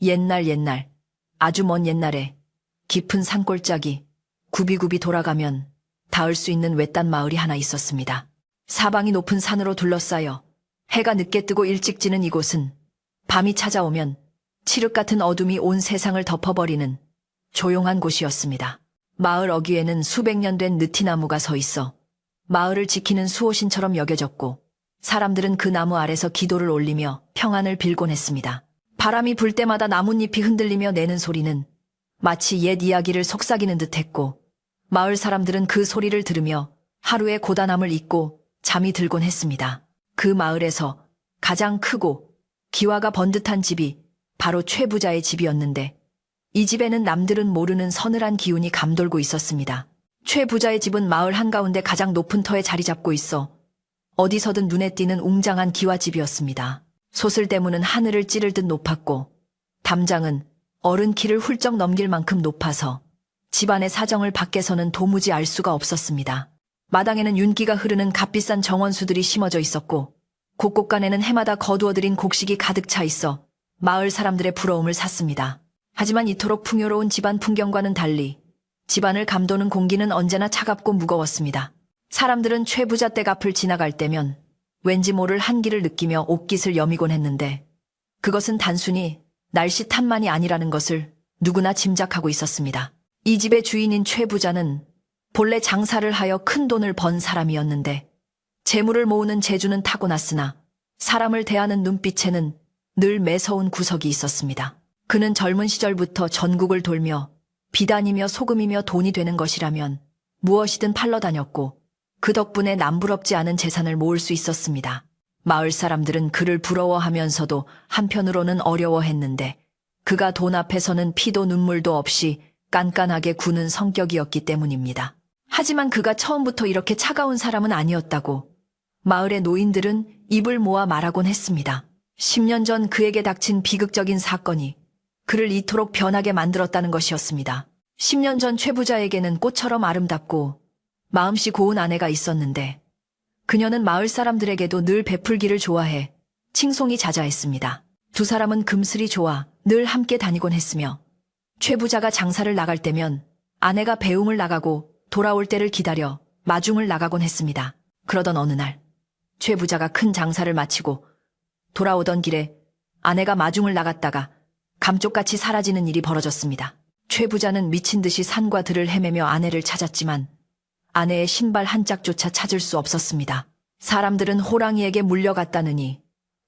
옛날, 아주 먼 옛날에 깊은 산골짜기 굽이굽이 돌아가면 닿을 수 있는 외딴 마을이 하나 있었습니다. 사방이 높은 산으로 둘러싸여 해가 늦게 뜨고 일찍 지는 이곳은 밤이 찾아오면 칠흑 같은 어둠이 온 세상을 덮어버리는 조용한 곳이었습니다. 마을 어귀에는 수백 년 된 느티나무가 서 있어 마을을 지키는 수호신처럼 여겨졌고 사람들은 그 나무 아래서 기도를 올리며 평안을 빌곤 했습니다. 바람이 불 때마다 나뭇잎이 흔들리며 내는 소리는 마치 옛 이야기를 속삭이는 듯했고 마을 사람들은 그 소리를 들으며 하루의 고단함을 잊고 잠이 들곤 했습니다. 그 마을에서 가장 크고 기와가 번듯한 집이 바로 최 부자의 집이었는데 이 집에는 남들은 모르는 서늘한 기운이 감돌고 있었습니다. 최 부자의 집은 마을 한가운데 가장 높은 터에 자리 잡고 있어 어디서든 눈에 띄는 웅장한 기와집이었습니다. 소슬대문은 하늘을 찌를 듯 높았고 담장은 어른 키를 훌쩍 넘길 만큼 높아서 집안의 사정을 밖에서는 도무지 알 수가 없었습니다. 마당에는 윤기가 흐르는 값비싼 정원수들이 심어져 있었고 곳곳간에는 해마다 거두어들인 곡식이 가득 차 있어 마을 사람들의 부러움을 샀습니다. 하지만 이토록 풍요로운 집안 풍경과는 달리 집안을 감도는 공기는 언제나 차갑고 무거웠습니다. 사람들은 최 부자 댁 앞을 지나갈 때면 왠지 모를 한기를 느끼며 옷깃을 여미곤 했는데 그것은 단순히 날씨 탓만이 아니라는 것을 누구나 짐작하고 있었습니다. 이 집의 주인인 최 부자는 본래 장사를 하여 큰 돈을 번 사람이었는데 재물을 모으는 재주는 타고났으나 사람을 대하는 눈빛에는 늘 매서운 구석이 있었습니다. 그는 젊은 시절부터 전국을 돌며 비단이며 소금이며 돈이 되는 것이라면 무엇이든 팔러 다녔고 그 덕분에 남부럽지 않은 재산을 모을 수 있었습니다. 마을 사람들은 그를 부러워하면서도 한편으로는 어려워했는데 그가 돈 앞에서는 피도 눈물도 없이 깐깐하게 구는 성격이었기 때문입니다. 하지만 그가 처음부터 이렇게 차가운 사람은 아니었다고 마을의 노인들은 입을 모아 말하곤 했습니다. 10년 전 그에게 닥친 비극적인 사건이 그를 이토록 변하게 만들었다는 것이었습니다. 10년 전 최 부자에게는 꽃처럼 아름답고 마음씨 고운 아내가 있었는데 그녀는 마을 사람들에게도 늘 베풀기를 좋아해 칭송이 자자했습니다. 두 사람은 금슬이 좋아 늘 함께 다니곤 했으며 최 부자가 장사를 나갈 때면 아내가 배웅을 나가고 돌아올 때를 기다려 마중을 나가곤 했습니다. 그러던 어느 날 최 부자가 큰 장사를 마치고 돌아오던 길에 아내가 마중을 나갔다가 감쪽같이 사라지는 일이 벌어졌습니다. 최 부자는 미친 듯이 산과 들을 헤매며 아내를 찾았지만 아내의 신발 한 짝조차 찾을 수 없었습니다. 사람들은 호랑이에게 물려갔다느니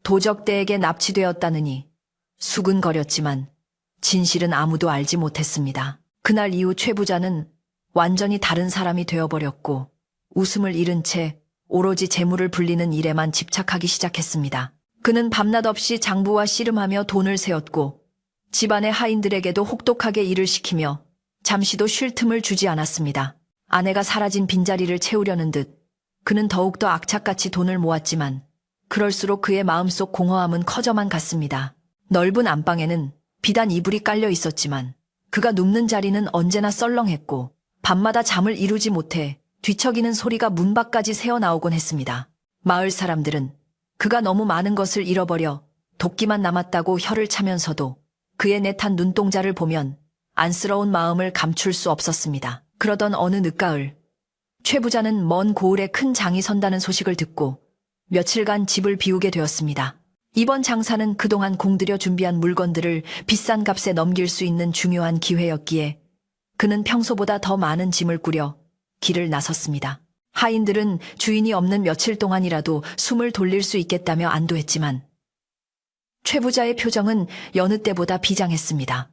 도적대에게 납치되었다느니 수근거렸지만 진실은 아무도 알지 못했습니다. 그날 이후 최 부자는 완전히 다른 사람이 되어버렸고 웃음을 잃은 채 오로지 재물을 불리는 일에만 집착하기 시작했습니다. 그는 밤낮 없이 장부와 씨름하며 돈을 세웠고 집안의 하인들에게도 혹독하게 일을 시키며 잠시도 쉴 틈을 주지 않았습니다. 아내가 사라진 빈자리를 채우려는 듯 그는 더욱더 악착같이 돈을 모았지만 그럴수록 그의 마음속 공허함은 커져만 갔습니다. 넓은 안방에는 비단 이불이 깔려 있었지만 그가 눕는 자리는 언제나 썰렁했고 밤마다 잠을 이루지 못해 뒤척이는 소리가 문 밖까지 새어나오곤 했습니다. 마을 사람들은 그가 너무 많은 것을 잃어버려 도끼만 남았다고 혀를 차면서도 그의 내탄 눈동자를 보면 안쓰러운 마음을 감출 수 없었습니다. 그러던 어느 늦가을 최 부자는 먼 고을에 큰 장이 선다는 소식을 듣고 며칠간 집을 비우게 되었습니다. 이번 장사는 그동안 공들여 준비한 물건들을 비싼 값에 넘길 수 있는 중요한 기회였기에 그는 평소보다 더 많은 짐을 꾸려 길을 나섰습니다. 하인들은 주인이 없는 며칠 동안이라도 숨을 돌릴 수 있겠다며 안도했지만 최 부자의 표정은 여느 때보다 비장했습니다.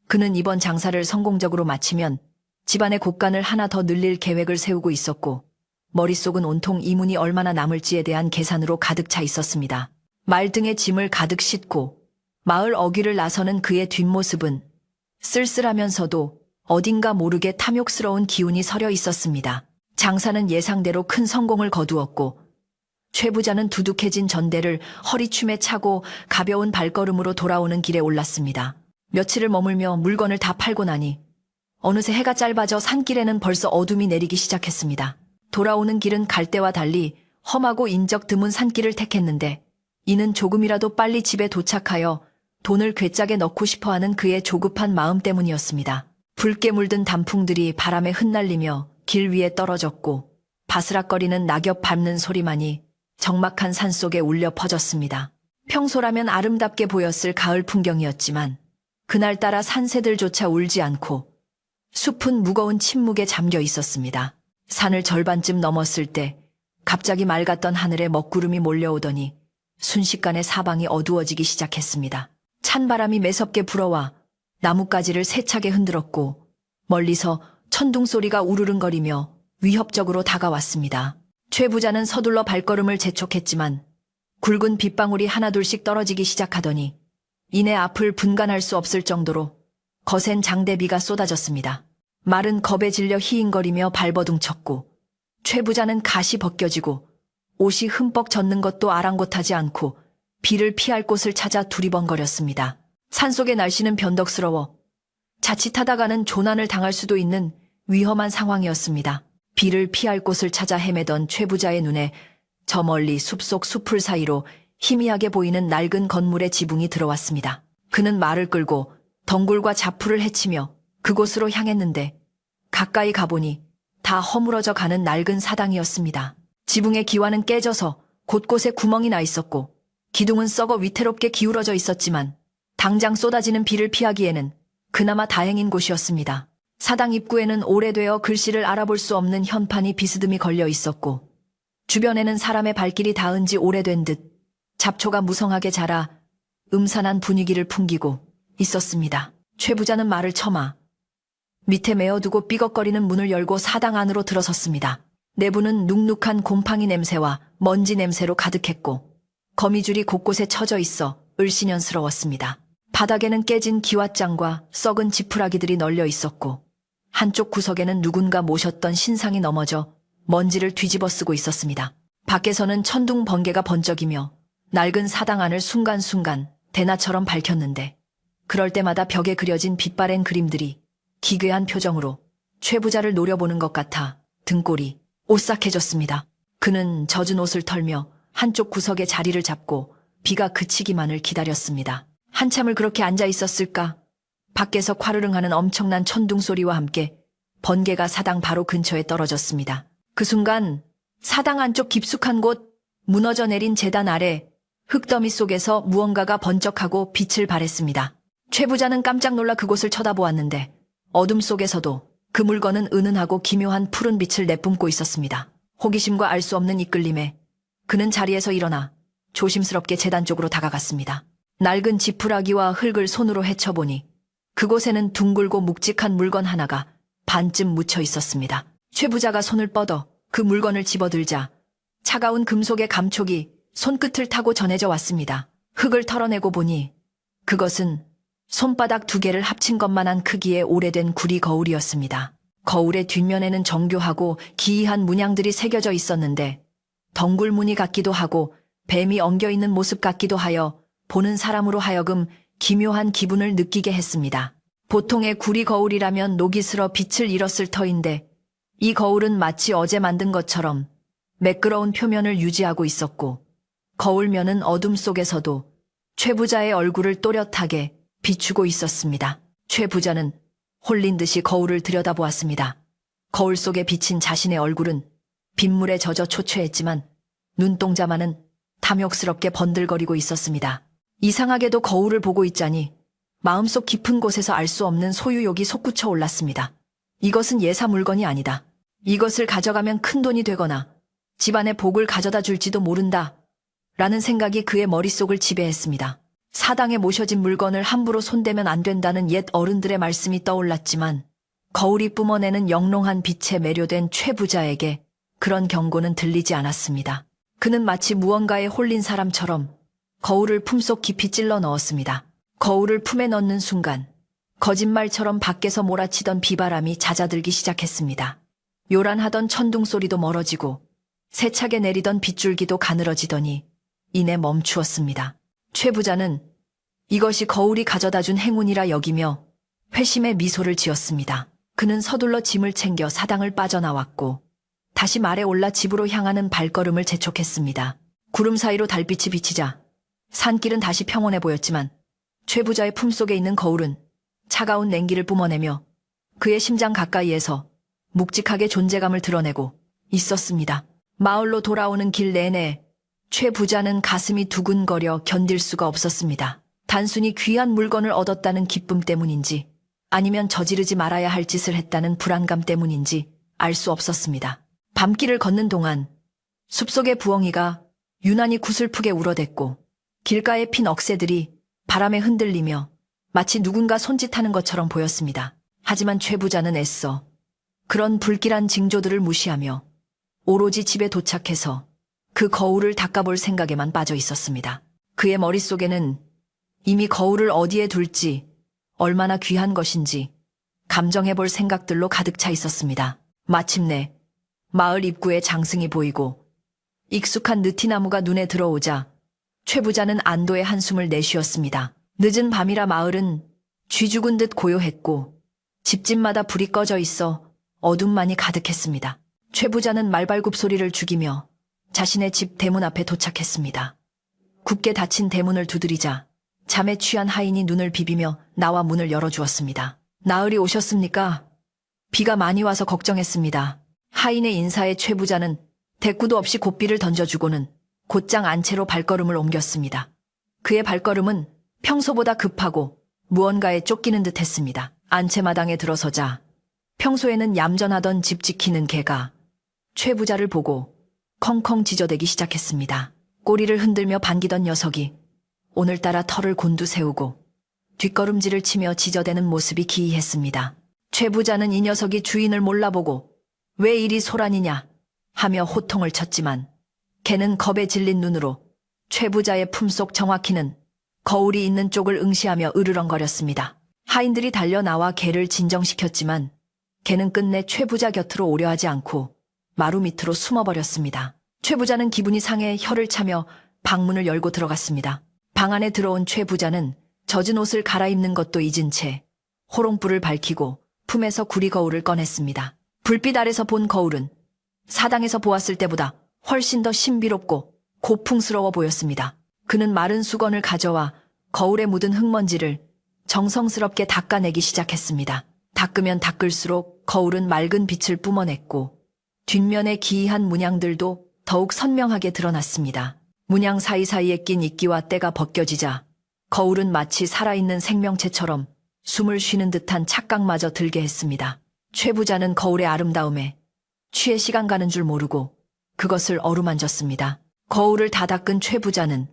그는 이번 장사를 성공적으로 마치면 집안의 곳간을 하나 더 늘릴 계획을 세우고 있었고 머릿속은 온통 이문이 얼마나 남을지에 대한 계산으로 가득 차 있었습니다. 말등에 짐을 가득 싣고 마을 어귀를 나서는 그의 뒷모습은 쓸쓸하면서도 어딘가 모르게 탐욕스러운 기운이 서려 있었습니다. 장사는 예상대로 큰 성공을 거두었고 최 부자는 두둑해진 전대를 허리춤에 차고 가벼운 발걸음으로 돌아오는 길에 올랐습니다. 며칠을 머물며 물건을 다 팔고 나니 어느새 해가 짧아져 산길에는 벌써 어둠이 내리기 시작했습니다. 돌아오는 길은 갈 때와 달리 험하고 인적 드문 산길을 택했는데 이는 조금이라도 빨리 집에 도착하여 돈을 괴짝에 넣고 싶어하는 그의 조급한 마음 때문이었습니다. 붉게 물든 단풍들이 바람에 흩날리며 길 위에 떨어졌고 바스락거리는 낙엽 밟는 소리만이 적막한 산속에 울려 퍼졌습니다. 평소라면 아름답게 보였을 가을 풍경이었지만 그날따라 산새들조차 울지 않고 숲은 무거운 침묵에 잠겨 있었습니다. 산을 절반쯤 넘었을 때 갑자기 맑았던 하늘에 먹구름이 몰려오더니 순식간에 사방이 어두워지기 시작했습니다. 찬바람이 매섭게 불어와 나뭇가지를 세차게 흔들었고 멀리서 천둥 소리가 우르릉거리며 위협적으로 다가왔습니다. 최 부자는 서둘러 발걸음을 재촉했지만 굵은 빗방울이 하나둘씩 떨어지기 시작하더니 이내 앞을 분간할 수 없을 정도로 거센 장대비가 쏟아졌습니다. 말은 겁에 질려 히잉거리며 발버둥쳤고 최 부자는 갓이 벗겨지고 옷이 흠뻑 젖는 것도 아랑곳하지 않고 비를 피할 곳을 찾아 두리번거렸습니다. 산속의 날씨는 변덕스러워 자칫하다가는 조난을 당할 수도 있는 위험한 상황이었습니다. 비를 피할 곳을 찾아 헤매던 최 부자의 눈에 저 멀리 숲속 숲풀 사이로 희미하게 보이는 낡은 건물의 지붕이 들어왔습니다. 그는 말을 끌고 덩굴과 자풀을 헤치며 그곳으로 향했는데 가까이 가보니 다 허물어져 가는 낡은 사당이었습니다. 지붕의 기와는 깨져서 곳곳에 구멍이 나 있었고 기둥은 썩어 위태롭게 기울어져 있었지만 당장 쏟아지는 비를 피하기에는 그나마 다행인 곳이었습니다. 사당 입구에는 오래되어 글씨를 알아볼 수 없는 현판이 비스듬히 걸려 있었고 주변에는 사람의 발길이 닿은 지 오래된 듯 잡초가 무성하게 자라 음산한 분위기를 풍기고 있었습니다. 최 부자는 말을 처마 밑에 메어두고 삐걱거리는 문을 열고 사당 안으로 들어섰습니다. 내부는 눅눅한 곰팡이 냄새와 먼지 냄새로 가득했고 거미줄이 곳곳에 쳐져 있어 을씨년스러웠습니다. 바닥에는 깨진 기왓장과 썩은 지푸라기들이 널려 있었고 한쪽 구석에는 누군가 모셨던 신상이 넘어져 먼지를 뒤집어 쓰고 있었습니다. 밖에서는 천둥 번개가 번쩍이며 낡은 사당 안을 순간순간 대낮처럼 밝혔는데 그럴 때마다 벽에 그려진 빛바랜 그림들이 기괴한 표정으로 최 부자를 노려보는 것 같아 등골이 오싹해졌습니다. 그는 젖은 옷을 털며 한쪽 구석에 자리를 잡고 비가 그치기만을 기다렸습니다. 한참을 그렇게 앉아 있었을까? 밖에서 콰르릉하는 엄청난 천둥 소리와 함께 번개가 사당 바로 근처에 떨어졌습니다. 그 순간 사당 안쪽 깊숙한 곳 무너져 내린 제단 아래 흙더미 속에서 무언가가 번쩍하고 빛을 발했습니다. 최 부자는 깜짝 놀라 그곳을 쳐다보았는데 어둠 속에서도 그 물건은 은은하고 기묘한 푸른 빛을 내뿜고 있었습니다. 호기심과 알 수 없는 이끌림에 그는 자리에서 일어나 조심스럽게 제단 쪽으로 다가갔습니다. 낡은 지푸라기와 흙을 손으로 헤쳐보니 그곳에는 둥글고 묵직한 물건 하나가 반쯤 묻혀 있었습니다. 최 부자가 손을 뻗어 그 물건을 집어들자 차가운 금속의 감촉이 손끝을 타고 전해져 왔습니다. 흙을 털어내고 보니 그것은 손바닥 두 개를 합친 것만한 크기의 오래된 구리 거울이었습니다. 거울의 뒷면에는 정교하고 기이한 문양들이 새겨져 있었는데 덩굴 무늬 같기도 하고 뱀이 엉겨있는 모습 같기도 하여 보는 사람으로 하여금 기묘한 기분을 느끼게 했습니다. 보통의 구리 거울이라면 녹이 슬어 빛을 잃었을 터인데 이 거울은 마치 어제 만든 것처럼 매끄러운 표면을 유지하고 있었고 거울면은 어둠 속에서도 최 부자의 얼굴을 또렷하게 비추고 있었습니다. 최 부자는 홀린 듯이 거울을 들여다보았습니다. 거울 속에 비친 자신의 얼굴은 빗물에 젖어 초췌했지만 눈동자만은 탐욕스럽게 번들거리고 있었습니다. 이상하게도 거울을 보고 있자니 마음속 깊은 곳에서 알 수 없는 소유욕이 솟구쳐 올랐습니다. 이것은 예사 물건이 아니다. 이것을 가져가면 큰 돈이 되거나 집안의 복을 가져다 줄지도 모른다. 라는 생각이 그의 머릿속을 지배했습니다. 사당에 모셔진 물건을 함부로 손대면 안 된다는 옛 어른들의 말씀이 떠올랐지만 거울이 뿜어내는 영롱한 빛에 매료된 최 부자에게 그런 경고는 들리지 않았습니다. 그는 마치 무언가에 홀린 사람처럼 거울을 품속 깊이 찔러 넣었습니다. 거울을 품에 넣는 순간 거짓말처럼 밖에서 몰아치던 비바람이 잦아들기 시작했습니다. 요란하던 천둥 소리도 멀어지고 세차게 내리던 빗줄기도 가늘어지더니 이내 멈추었습니다. 최 부자는 이것이 거울이 가져다준 행운이라 여기며 회심의 미소를 지었습니다. 그는 서둘러 짐을 챙겨 사당을 빠져나왔고 다시 말에 올라 집으로 향하는 발걸음을 재촉했습니다. 구름 사이로 달빛이 비치자 산길은 다시 평온해 보였지만 최 부자의 품속에 있는 거울은 차가운 냉기를 뿜어내며 그의 심장 가까이에서 묵직하게 존재감을 드러내고 있었습니다. 마을로 돌아오는 길 내내 최 부자는 가슴이 두근거려 견딜 수가 없었습니다. 단순히 귀한 물건을 얻었다는 기쁨 때문인지 아니면 저지르지 말아야 할 짓을 했다는 불안감 때문인지 알 수 없었습니다. 밤길을 걷는 동안 숲속의 부엉이가 유난히 구슬프게 울어댔고 길가에 핀 억새들이 바람에 흔들리며 마치 누군가 손짓하는 것처럼 보였습니다. 하지만 최 부자는 애써 그런 불길한 징조들을 무시하며 오로지 집에 도착해서 그 거울을 닦아볼 생각에만 빠져 있었습니다. 그의 머릿속에는 이미 거울을 어디에 둘지, 얼마나 귀한 것인지 감정해볼 생각들로 가득 차 있었습니다. 마침내 마을 입구에 장승이 보이고 익숙한 느티나무가 눈에 들어오자 최 부자는 안도의 한숨을 내쉬었습니다. 늦은 밤이라 마을은 쥐 죽은 듯 고요했고 집집마다 불이 꺼져 있어 어둠만이 가득했습니다. 최 부자는 말발굽 소리를 죽이며 자신의 집 대문 앞에 도착했습니다. 굳게 닫힌 대문을 두드리자 잠에 취한 하인이 눈을 비비며 나와 문을 열어주었습니다. 나으리 오셨습니까? 비가 많이 와서 걱정했습니다. 하인의 인사에 최 부자는 대꾸도 없이 고삐를 던져주고는 곧장 안채로 발걸음을 옮겼습니다. 그의 발걸음은 평소보다 급하고 무언가에 쫓기는 듯 했습니다. 안채마당에 들어서자 평소에는 얌전하던 집 지키는 개가 최 부자를 보고 컹컹 짖어대기 시작했습니다. 꼬리를 흔들며 반기던 녀석이 오늘따라 털을 곤두세우고 뒷걸음질을 치며 짖어대는 모습이 기이했습니다. 최 부자는 이 녀석이 주인을 몰라보고 왜 이리 소란이냐 하며 호통을 쳤지만 개는 겁에 질린 눈으로 최 부자의 품속 정확히는 거울이 있는 쪽을 응시하며 으르렁거렸습니다. 하인들이 달려나와 개를 진정시켰지만 개는 끝내 최 부자 곁으로 오려 하지 않고 마루 밑으로 숨어버렸습니다. 최 부자는 기분이 상해 혀를 차며 방문을 열고 들어갔습니다. 방 안에 들어온 최 부자는 젖은 옷을 갈아입는 것도 잊은 채 호롱불을 밝히고 품에서 구리 거울을 꺼냈습니다. 불빛 아래서 본 거울은 사당에서 보았을 때보다 훨씬 더 신비롭고 고풍스러워 보였습니다. 그는 마른 수건을 가져와 거울에 묻은 흙먼지를 정성스럽게 닦아내기 시작했습니다. 닦으면 닦을수록 거울은 맑은 빛을 뿜어냈고 뒷면의 기이한 문양들도 더욱 선명하게 드러났습니다. 문양 사이사이에 낀 이끼와 때가 벗겨지자 거울은 마치 살아있는 생명체처럼 숨을 쉬는 듯한 착각마저 들게 했습니다. 최 부자는 거울의 아름다움에 취해 시간 가는 줄 모르고 그것을 어루만졌습니다. 거울을 다 닦은 최 부자는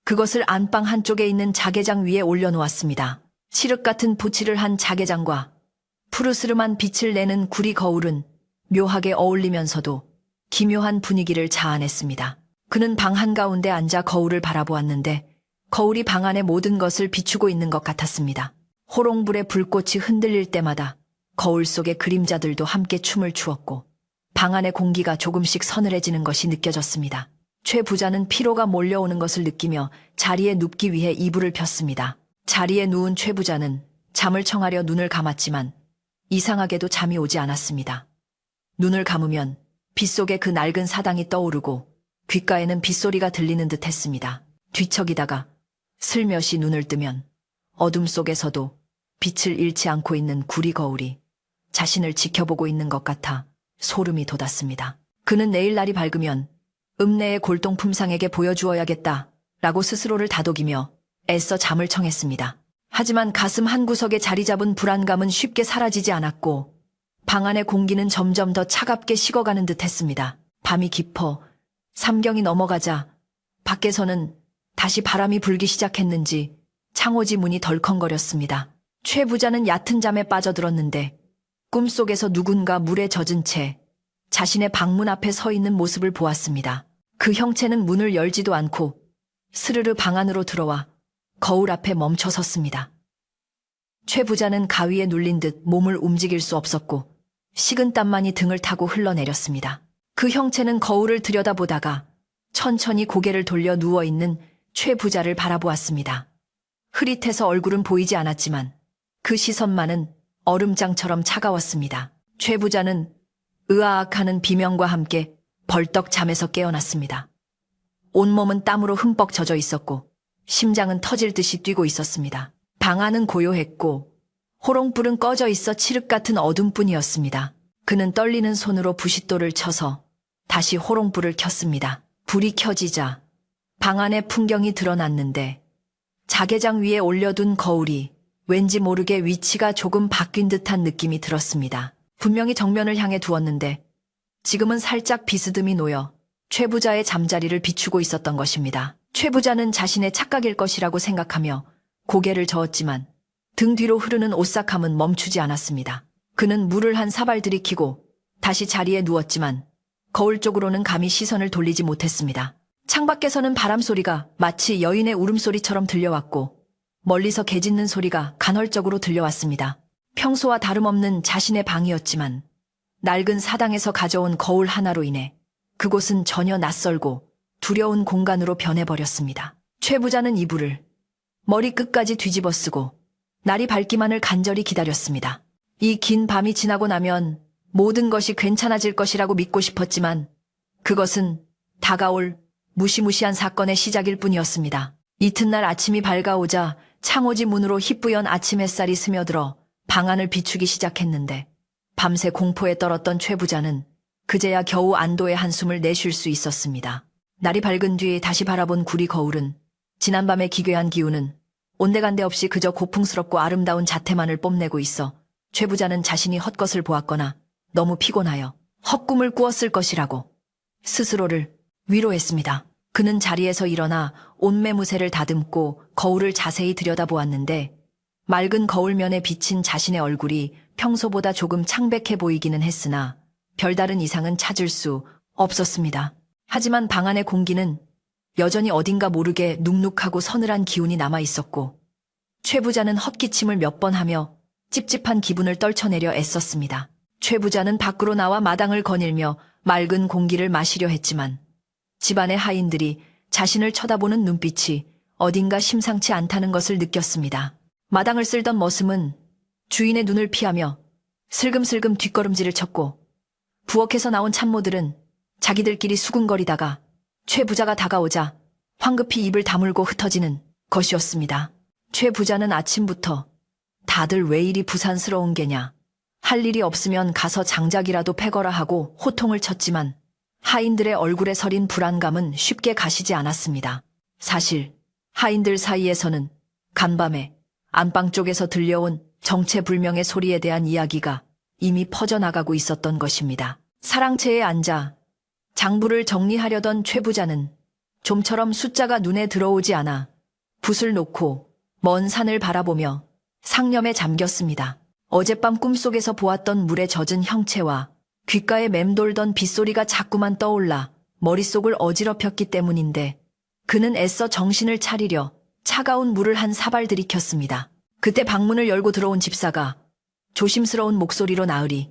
그것을 안방 한쪽에 있는 자개장 위에 올려놓았습니다. 칠흑 같은 보칠을 한 자개장과 푸르스름한 빛을 내는 구리 거울은 묘하게 어울리면서도 기묘한 분위기를 자아냈습니다. 그는 방 한가운데 앉아 거울을 바라보았는데 거울이 방 안의 모든 것을 비추고 있는 것 같았습니다. 호롱불의 불꽃이 흔들릴 때마다 거울 속의 그림자들도 함께 춤을 추었고 방 안의 공기가 조금씩 서늘해지는 것이 느껴졌습니다. 최 부자는 피로가 몰려오는 것을 느끼며 자리에 눕기 위해 이불을 폈습니다. 자리에 누운 최 부자는 잠을 청하려 눈을 감았지만 이상하게도 잠이 오지 않았습니다. 눈을 감으면 빗속에 그 낡은 사당이 떠오르고 귓가에는 빗소리가 들리는 듯 했습니다. 뒤척이다가 슬며시 눈을 뜨면 어둠 속에서도 빛을 잃지 않고 있는 구리 거울이 자신을 지켜보고 있는 것 같아 소름이 돋았습니다. 그는 내일 날이 밝으면 읍내의 골동품상에게 보여주어야겠다 라고 스스로를 다독이며 애써 잠을 청했습니다. 하지만 가슴 한구석에 자리 잡은 불안감은 쉽게 사라지지 않았고 방 안의 공기는 점점 더 차갑게 식어가는 듯 했습니다. 밤이 깊어 삼경이 넘어가자 밖에서는 다시 바람이 불기 시작했는지 창호지 문이 덜컹거렸습니다. 최 부자는 얕은 잠에 빠져들었는데 꿈속에서 누군가 물에 젖은 채 자신의 방문 앞에 서 있는 모습을 보았습니다. 그 형체는 문을 열지도 않고 스르르 방 안으로 들어와 거울 앞에 멈춰 섰습니다. 최 부자는 가위에 눌린 듯 몸을 움직일 수 없었고 식은땀만이 등을 타고 흘러내렸습니다. 그 형체는 거울을 들여다보다가 천천히 고개를 돌려 누워있는 최 부자를 바라보았습니다. 흐릿해서 얼굴은 보이지 않았지만 그 시선만은 얼음장처럼 차가웠습니다. 최 부자는 으아악하는 비명과 함께 벌떡 잠에서 깨어났습니다. 온몸은 땀으로 흠뻑 젖어 있었고 심장은 터질 듯이 뛰고 있었습니다. 방 안은 고요했고 호롱불은 꺼져 있어 칠흑 같은 어둠뿐이었습니다. 그는 떨리는 손으로 부싯돌을 쳐서 다시 호롱불을 켰습니다. 불이 켜지자 방 안의 풍경이 드러났는데 자개장 위에 올려둔 거울이 왠지 모르게 위치가 조금 바뀐 듯한 느낌이 들었습니다. 분명히 정면을 향해 두었는데 지금은 살짝 비스듬히 놓여 최 부자의 잠자리를 비추고 있었던 것입니다. 최 부자는 자신의 착각일 것이라고 생각하며 고개를 저었지만 등 뒤로 흐르는 오싹함은 멈추지 않았습니다. 그는 물을 한 사발 들이키고 다시 자리에 누웠지만 거울 쪽으로는 감히 시선을 돌리지 못했습니다. 창밖에서는 바람소리가 마치 여인의 울음소리처럼 들려왔고 멀리서 개 짖는 소리가 간헐적으로 들려왔습니다. 평소와 다름없는 자신의 방이었지만 낡은 사당에서 가져온 거울 하나로 인해 그곳은 전혀 낯설고 두려운 공간으로 변해버렸습니다. 최 부자는 이불을 머리 끝까지 뒤집어 쓰고 날이 밝기만을 간절히 기다렸습니다. 이 긴 밤이 지나고 나면 모든 것이 괜찮아질 것이라고 믿고 싶었지만 그것은 다가올 무시무시한 사건의 시작일 뿐이었습니다. 이튿날 아침이 밝아오자 창호지 문으로 희뿌연 아침 햇살이 스며들어 방 안을 비추기 시작했는데 밤새 공포에 떨었던 최 부자는 그제야 겨우 안도의 한숨을 내쉴 수 있었습니다. 날이 밝은 뒤 다시 바라본 구리 거울은 지난밤의 기괴한 기운은 온데간데 없이 그저 고풍스럽고 아름다운 자태만을 뽐내고 있어 최 부자는 자신이 헛것을 보았거나 너무 피곤하여 헛꿈을 꾸었을 것이라고 스스로를 위로했습니다. 그는 자리에서 일어나 옷매무새를 다듬고 거울을 자세히 들여다보았는데 맑은 거울면에 비친 자신의 얼굴이 평소보다 조금 창백해 보이기는 했으나 별다른 이상은 찾을 수 없었습니다. 하지만 방 안의 공기는 여전히 어딘가 모르게 눅눅하고 서늘한 기운이 남아 있었고 최 부자는 헛기침을 몇 번 하며 찝찝한 기분을 떨쳐내려 애썼습니다. 최 부자는 밖으로 나와 마당을 거닐며 맑은 공기를 마시려 했지만 집안의 하인들이 자신을 쳐다보는 눈빛이 어딘가 심상치 않다는 것을 느꼈습니다. 마당을 쓸던 머슴은 주인의 눈을 피하며 슬금슬금 뒷걸음질을 쳤고 부엌에서 나온 참모들은 자기들끼리 수군거리다가 최 부자가 다가오자 황급히 입을 다물고 흩어지는 것이었습니다. 최 부자는 아침부터 다들 왜 이리 부산스러운 게냐, 할 일이 없으면 가서 장작이라도 패거라 하고 호통을 쳤지만 하인들의 얼굴에 서린 불안감은 쉽게 가시지 않았습니다. 사실 하인들 사이에서는 간밤에 안방 쪽에서 들려온 정체불명의 소리에 대한 이야기가 이미 퍼져나가고 있었던 것입니다. 사랑채에 앉아 장부를 정리하려던 최 부자는 좀처럼 숫자가 눈에 들어오지 않아 붓을 놓고 먼 산을 바라보며 상념에 잠겼습니다. 어젯밤 꿈속에서 보았던 물에 젖은 형체와 귓가에 맴돌던 빗소리가 자꾸만 떠올라 머릿속을 어지럽혔기 때문인데 그는 애써 정신을 차리려 차가운 물을 한 사발 들이켰습니다. 그때 방문을 열고 들어온 집사가 조심스러운 목소리로 나으리,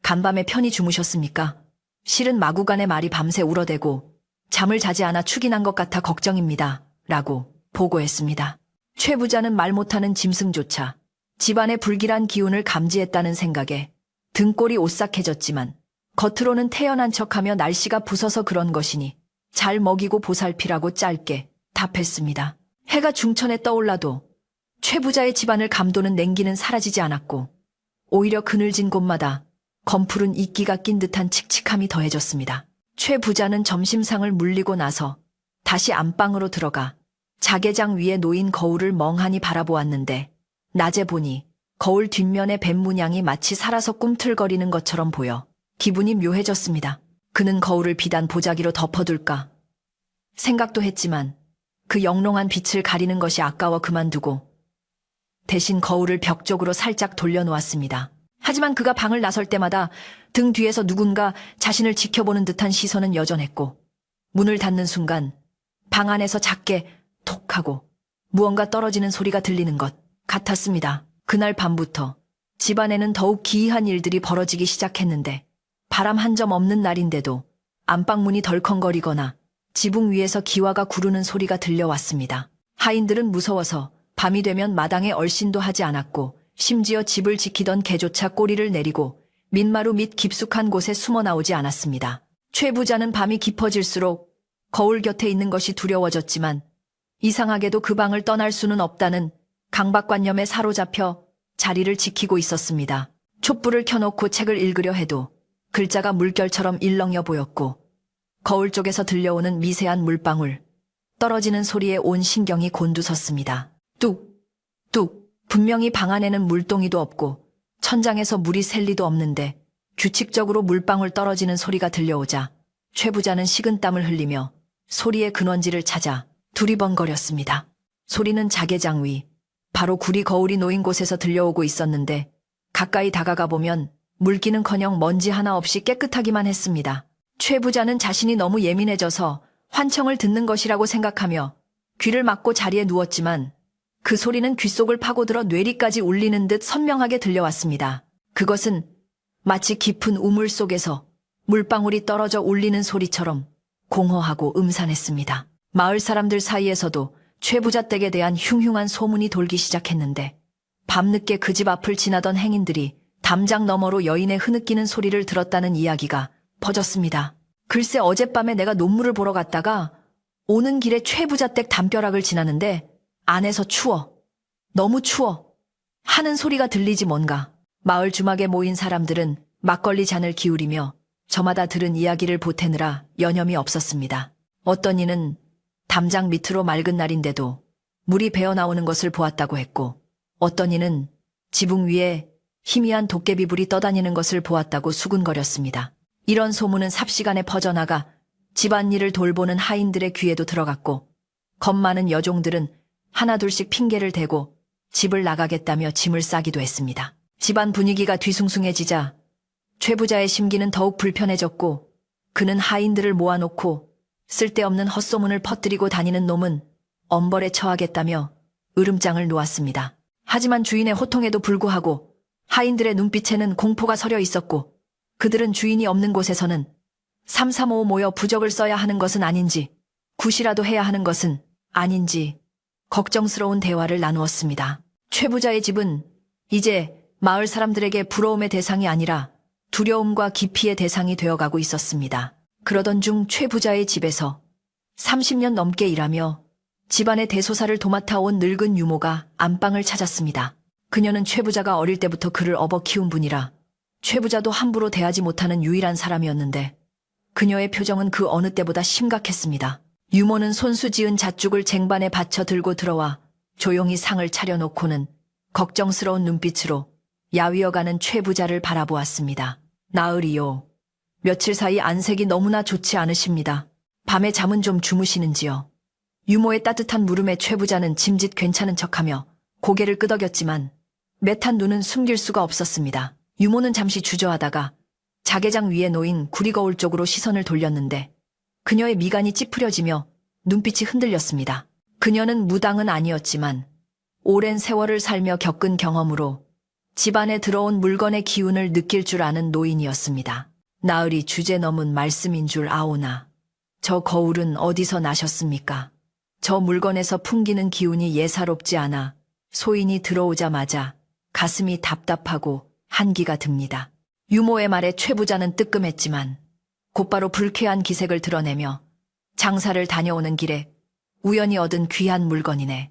간밤에 편히 주무셨습니까? 실은 마구간의 말이 밤새 울어대고 잠을 자지 않아 축이 난 것 같아 걱정입니다. 라고 보고했습니다. 최 부자는 말 못하는 짐승조차 집안의 불길한 기운을 감지했다는 생각에 등골이 오싹해졌지만 겉으로는 태연한 척하며 날씨가 부서서 그런 것이니 잘 먹이고 보살피라고 짧게 답했습니다. 해가 중천에 떠올라도 최 부자의 집안을 감도는 냉기는 사라지지 않았고 오히려 그늘진 곳마다 검푸른 이끼가 낀 듯한 칙칙함이 더해졌습니다. 최 부자는 점심상을 물리고 나서 다시 안방으로 들어가 자개장 위에 놓인 거울을 멍하니 바라보았는데 낮에 보니 거울 뒷면의 뱀 문양이 마치 살아서 꿈틀거리는 것처럼 보여 기분이 묘해졌습니다. 그는 거울을 비단 보자기로 덮어둘까 생각도 했지만 그 영롱한 빛을 가리는 것이 아까워 그만두고 대신 거울을 벽 쪽으로 살짝 돌려놓았습니다. 하지만 그가 방을 나설 때마다 등 뒤에서 누군가 자신을 지켜보는 듯한 시선은 여전했고 문을 닫는 순간 방 안에서 작게 톡 하고 무언가 떨어지는 소리가 들리는 것 같았습니다. 그날 밤부터 집안에는 더욱 기이한 일들이 벌어지기 시작했는데 바람 한 점 없는 날인데도 안방문이 덜컹거리거나 지붕 위에서 기와가 구르는 소리가 들려왔습니다. 하인들은 무서워서 밤이 되면 마당에 얼씬도 하지 않았고 심지어 집을 지키던 개조차 꼬리를 내리고 민마루 밑 깊숙한 곳에 숨어 나오지 않았습니다. 최 부자는 밤이 깊어질수록 거울 곁에 있는 것이 두려워졌지만 이상하게도 그 방을 떠날 수는 없다는 강박관념에 사로잡혀 자리를 지키고 있었습니다. 촛불을 켜놓고 책을 읽으려 해도 글자가 물결처럼 일렁여 보였고 거울 쪽에서 들려오는 미세한 물방울, 떨어지는 소리에 온 신경이 곤두섰습니다. 뚝, 뚝, 분명히 방 안에는 물동이도 없고 천장에서 물이 셀 리도 없는데 규칙적으로 물방울 떨어지는 소리가 들려오자 최 부자는 식은땀을 흘리며 소리의 근원지를 찾아 두리번거렸습니다. 소리는 자개장 위, 바로 구리 거울이 놓인 곳에서 들려오고 있었는데 가까이 다가가 보면 물기는커녕 먼지 하나 없이 깨끗하기만 했습니다. 최 부자는 자신이 너무 예민해져서 환청을 듣는 것이라고 생각하며 귀를 막고 자리에 누웠지만 그 소리는 귓속을 파고들어 뇌리까지 울리는 듯 선명하게 들려왔습니다. 그것은 마치 깊은 우물 속에서 물방울이 떨어져 울리는 소리처럼 공허하고 음산했습니다. 마을 사람들 사이에서도 최 부자 댁에 대한 흉흉한 소문이 돌기 시작했는데 밤늦게 그 집 앞을 지나던 행인들이 담장 너머로 여인의 흐느끼는 소리를 들었다는 이야기가 퍼졌습니다. 글쎄 어젯밤에 내가 논문을 보러 갔다가 오는 길에 최 부자 댁 담벼락을 지나는데 안에서 추워, 너무 추워 하는 소리가 들리지 뭔가. 마을 주막에 모인 사람들은 막걸리 잔을 기울이며 저마다 들은 이야기를 보태느라 여념이 없었습니다. 어떤 이는 담장 밑으로 맑은 날인데도 물이 배어나오는 것을 보았다고 했고 어떤 이는 지붕 위에 희미한 도깨비불이 떠다니는 것을 보았다고 수군거렸습니다. 이런 소문은 삽시간에 퍼져나가 집안일을 돌보는 하인들의 귀에도 들어갔고 겁 많은 여종들은 하나둘씩 핑계를 대고 집을 나가겠다며 짐을 싸기도 했습니다. 집안 분위기가 뒤숭숭해지자 최 부자의 심기는 더욱 불편해졌고 그는 하인들을 모아놓고 쓸데없는 헛소문을 퍼뜨리고 다니는 놈은 엄벌에 처하겠다며 으름장을 놓았습니다. 하지만 주인의 호통에도 불구하고 하인들의 눈빛에는 공포가 서려 있었고 그들은 주인이 없는 곳에서는 삼삼오오 모여 부적을 써야 하는 것은 아닌지 굿이라도 해야 하는 것은 아닌지 걱정스러운 대화를 나누었습니다. 최 부자의 집은 이제 마을 사람들에게 부러움의 대상이 아니라 두려움과 기피의 대상이 되어가고 있었습니다. 그러던 중 최 부자의 집에서 30년 넘게 일하며 집안의 대소사를 도맡아 온 늙은 유모가 안방을 찾았습니다. 그녀는 최 부자가 어릴 때부터 그를 업어 키운 분이라 최 부자도 함부로 대하지 못하는 유일한 사람이었는데 그녀의 표정은 그 어느 때보다 심각했습니다. 유모는 손수 지은 잣죽을 쟁반에 받쳐 들고 들어와 조용히 상을 차려놓고는 걱정스러운 눈빛으로 야위어가는 최 부자를 바라보았습니다. 나으리요. 며칠 사이 안색이 너무나 좋지 않으십니다. 밤에 잠은 좀 주무시는지요? 유모의 따뜻한 물음에 최 부자는 짐짓 괜찮은 척하며 고개를 끄덕였지만 매탄 눈은 숨길 수가 없었습니다. 유모는 잠시 주저하다가 자개장 위에 놓인 구리거울 쪽으로 시선을 돌렸는데 그녀의 미간이 찌푸려지며 눈빛이 흔들렸습니다. 그녀는 무당은 아니었지만 오랜 세월을 살며 겪은 경험으로 집안에 들어온 물건의 기운을 느낄 줄 아는 노인이었습니다. 나으리 주제 넘은 말씀인 줄 아오나 저 거울은 어디서 나셨습니까? 저 물건에서 풍기는 기운이 예사롭지 않아 소인이 들어오자마자 가슴이 답답하고 한기가 듭니다. 유모의 말에 최 부자는 뜨끔했지만 곧바로 불쾌한 기색을 드러내며 장사를 다녀오는 길에 우연히 얻은 귀한 물건이네.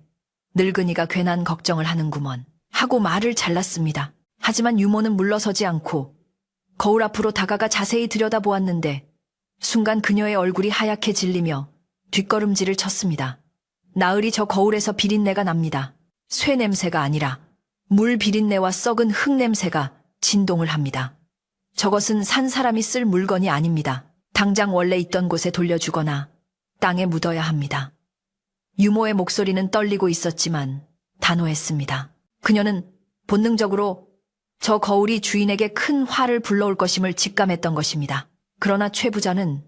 늙은이가 괜한 걱정을 하는구먼. 하고 말을 잘랐습니다. 하지만 유모는 물러서지 않고 거울 앞으로 다가가 자세히 들여다보았는데 순간 그녀의 얼굴이 하얗게 질리며 뒷걸음질을 쳤습니다. 나으리 저 거울에서 비린내가 납니다. 쇠 냄새가 아니라 물 비린내와 썩은 흙 냄새가 진동을 합니다. 저것은 산 사람이 쓸 물건이 아닙니다. 당장 원래 있던 곳에 돌려주거나 땅에 묻어야 합니다. 유모의 목소리는 떨리고 있었지만 단호했습니다. 그녀는 본능적으로 저 거울이 주인에게 큰 화를 불러올 것임을 직감했던 것입니다. 그러나 최 부자는